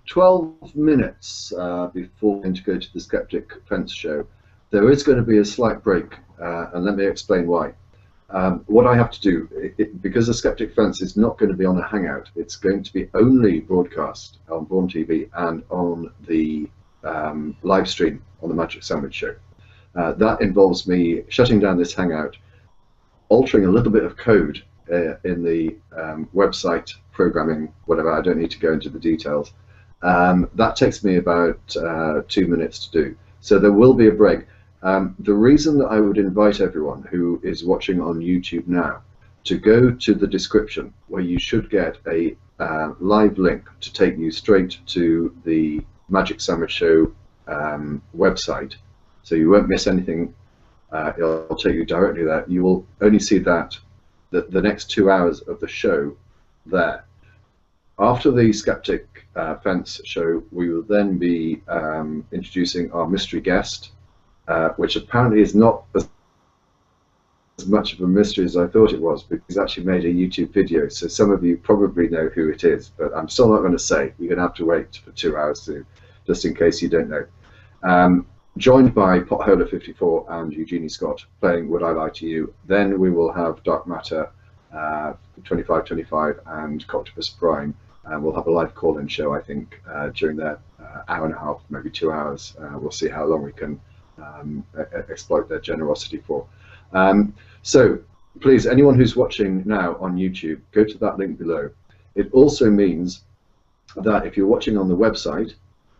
12 minutes before we're going to go to the Skeptic Fence show. There is going to be a slight break, and let me explain why. What I have to do, because the Skeptic Fence is not going to be on a Hangout, it's going to be only broadcast on Born TV and on the live stream on the Magic Sandwich Show. That involves me shutting down this Hangout, altering a little bit of code in the website programming, whatever. I don't need to go into the details. That takes me about 2 minutes to do. So there will be a break. The reason that I would invite everyone who is watching on YouTube now to go to the description, where you should get a live link to take you straight to the Magic Sandwich Show website, so you won't miss anything. It'll take you directly there. You will only see that the next 2 hours of the show there. After the Skeptic Fence show, we will then be introducing our mystery guest, which apparently is not as much of a mystery as I thought it was, because he's actually made a YouTube video, so some of you probably know who it is, but I'm still not going to say. You're going to have to wait for 2 hours just in case you don't know. Joined by Potholer54 and Eugenie Scott playing Would I Lie to You. Then we will have Dark Matter 2525 and Coctopus Prime, and we'll have a live call-in show, I think, during that hour and a half, maybe 2 hours. We'll see how long we can exploit their generosity for. So please, anyone who's watching now on YouTube, go to that link below. It also means that if you're watching on the website,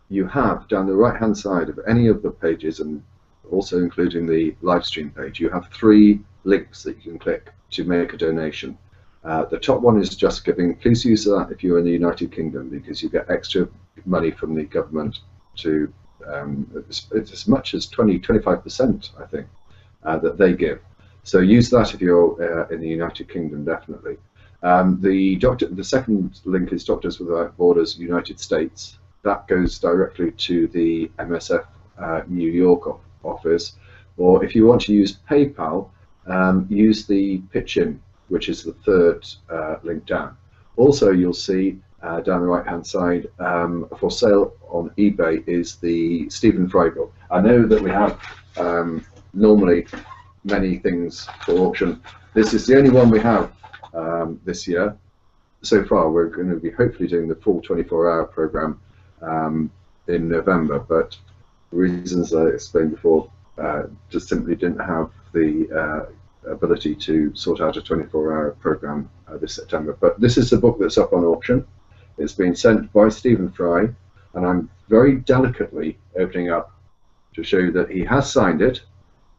you have down the right hand side of any of the pages, and also including the live stream page, you have 3 links that you can click to make a donation. The top one is Just Giving. Please use that if you're in the United Kingdom, because you get extra money from the government to it's as much as 20–25%, I think, that they give. So use that if you're in the United Kingdom, definitely. The second link is Doctors Without Borders United States. That goes directly to the MSF New York office. Or if you want to use PayPal, use the pitch-in, which is the third link down. Also, you'll see down the right-hand side, for sale on eBay is the Stephen Fry book. I know that we have normally many things for auction. This is the only one we have this year. So far, we're going to be hopefully doing the full 24-hour program in November, but the reasons I explained before, just simply didn't have the ability to sort out a 24-hour program this September. But this is the book that's up on auction. It's been sent by Stephen Fry, and I'm very delicately opening up to show you that he has signed it.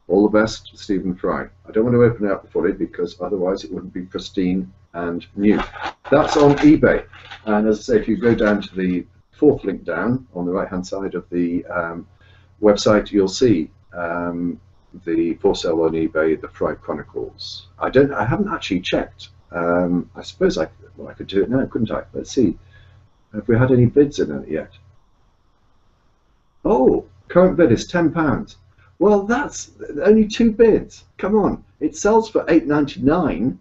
All the best, Stephen Fry. I don't want to open it up fully because otherwise it wouldn't be pristine and new. That's on eBay. And as I say, if you go down to the fourth link down on the right-hand side of the website, you'll see the For Sale on eBay, the Fry Chronicles. I haven't actually checked. I suppose I could do it now, couldn't I? Let's see. Have we had any bids in it yet? Oh, current bid is £10. Well, that's only 2 bids. Come on, it sells for £8.99,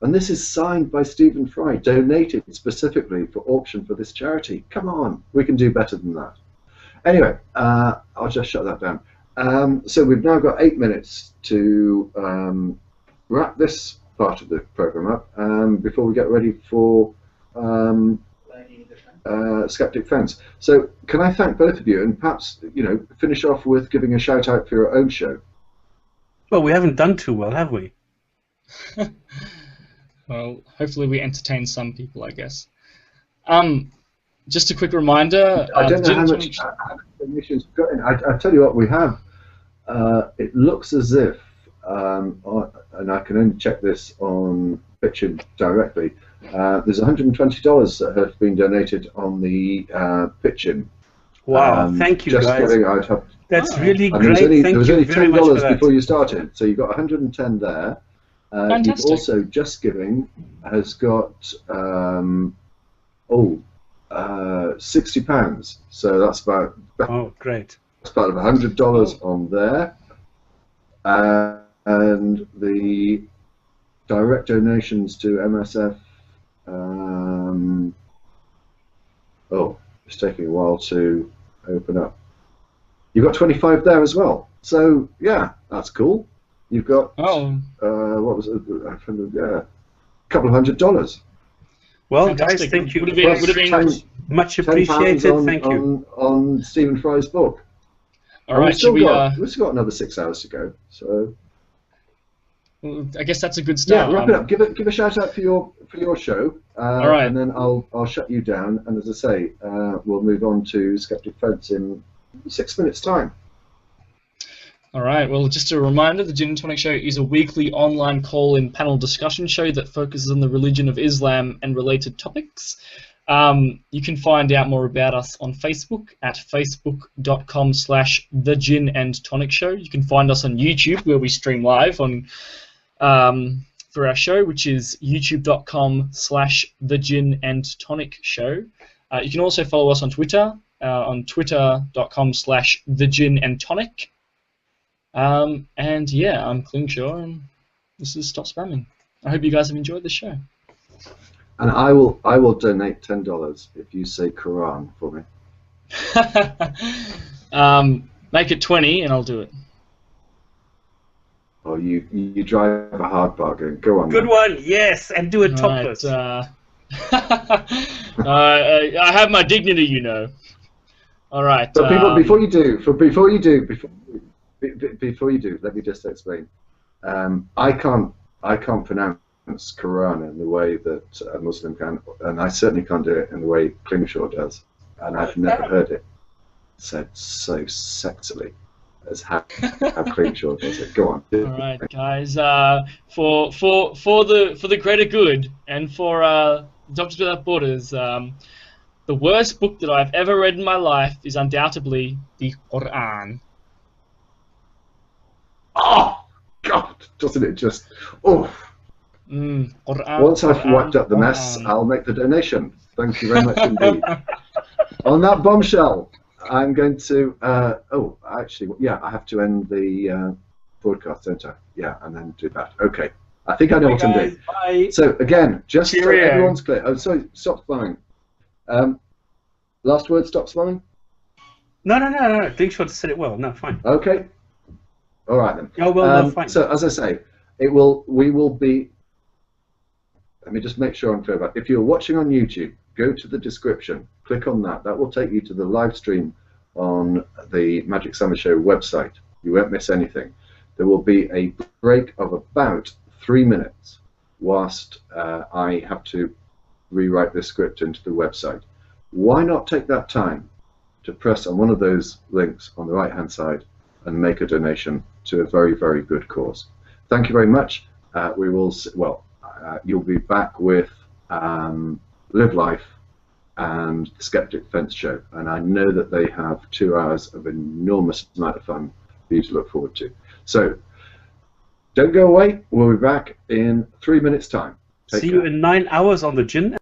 and this is signed by Stephen Fry, donated specifically for auction for this charity. Come on, we can do better than that. Anyway, I'll just shut that down. So we've now got 8 minutes to wrap this part of the program up before we get ready for Skeptic Fence. So can I thank both of you, and perhaps finish off with giving a shout out for your own show? Well, we haven't done too well, have we? Well, hopefully we entertain some people, I guess. Just a quick reminder. I don't know how much donations we've got in. I tell you what, we have. It looks as if, and I can only check this on Pitchin directly. There's $120 that have been donated on the Pitchin. Wow! Thank you, just guys. Giving, I'd have, That's really and great. there was only very much for $10 that. before you started, so you've got 110 there. You've also Just Giving has got £60, so that's about great. That's about $100 on there, and the direct donations to MSF. It's taking a while to open up. You've got 25 there as well, so yeah, that's cool. You've got what was it? A couple of $100. Well, Fantastic. guys, thank you. Would have been Much appreciated. Thank you. On Stephen Fry's book. All right, we've still got another 6 hours to go. So I guess that's a good start. Yeah, wrap it up. Give a shout out for your show. All right. And then I'll shut you down. And as I say, we'll move on to Skeptic Fence in 6 minutes' time. All right, well, just a reminder, the Gin and Tonic Show is a weekly online call-in panel discussion show that focuses on the religion of Islam and related topics. You can find out more about us on Facebook at facebook.com/thegin-and-tonic-show. You can find us on YouTube, where we stream live on for our show, which is youtube.com/thegin-and-tonic-show. You can also follow us on Twitter, on twitter.com/thegin-and-tonic. And yeah, I'm Klingshor, and this is Stop Spamming. I hope you guys have enjoyed the show. And I will donate $10 if you say Quran for me. Make it 20, and I'll do it. Oh, you drive a hard bargain. Go on. Good then. one. Yes, and do it topless. Right, I have my dignity, you know. All right. But before you do, let me just explain. I can't pronounce Quran in the way that a Muslim can, and I certainly can't do it in the way Klingshor does. And I've never heard it said so sexily as how Klingshor does it. Go on. All right, guys. For the greater good and for Doctors Without Borders, the worst book that I've ever read in my life is undoubtedly the Quran. Oh God! Doesn't it just? Oh. Quran, Once I've Quran, wiped up the mess, I'll make the donation. Thank you very much indeed. On that bombshell, I'm going to. Actually, yeah, I have to end the broadcast, don't I? Yeah, and then do that. Okay. I think I know what I'm doing. Bye. So again, just so Cheerio. everyone's clear. Oh, sorry. Stop spamming. Last word. Stop spamming. No. Klingshor said it well. No, fine. Okay. All right then. Oh well, no, fine. So as I say, we will be. Let me just make sure I'm clear about it. If you're watching on YouTube, go to the description, click on that. That will take you to the live stream on the Magic Summer Show website. You won't miss anything. There will be a break of about 3 minutes whilst I have to rewrite the script into the website. Why not take that time to press on one of those links on the right-hand side and make a donation to a very, very good cause? Thank you very much. We will, you'll be back with Live Life and the Skeptic Fence Show, and I know that they have 2 hours of enormous amount of fun for you to look forward to. So don't go away. We'll be back in 3 minutes' time. Take See care. you in 9 hours on the Jinn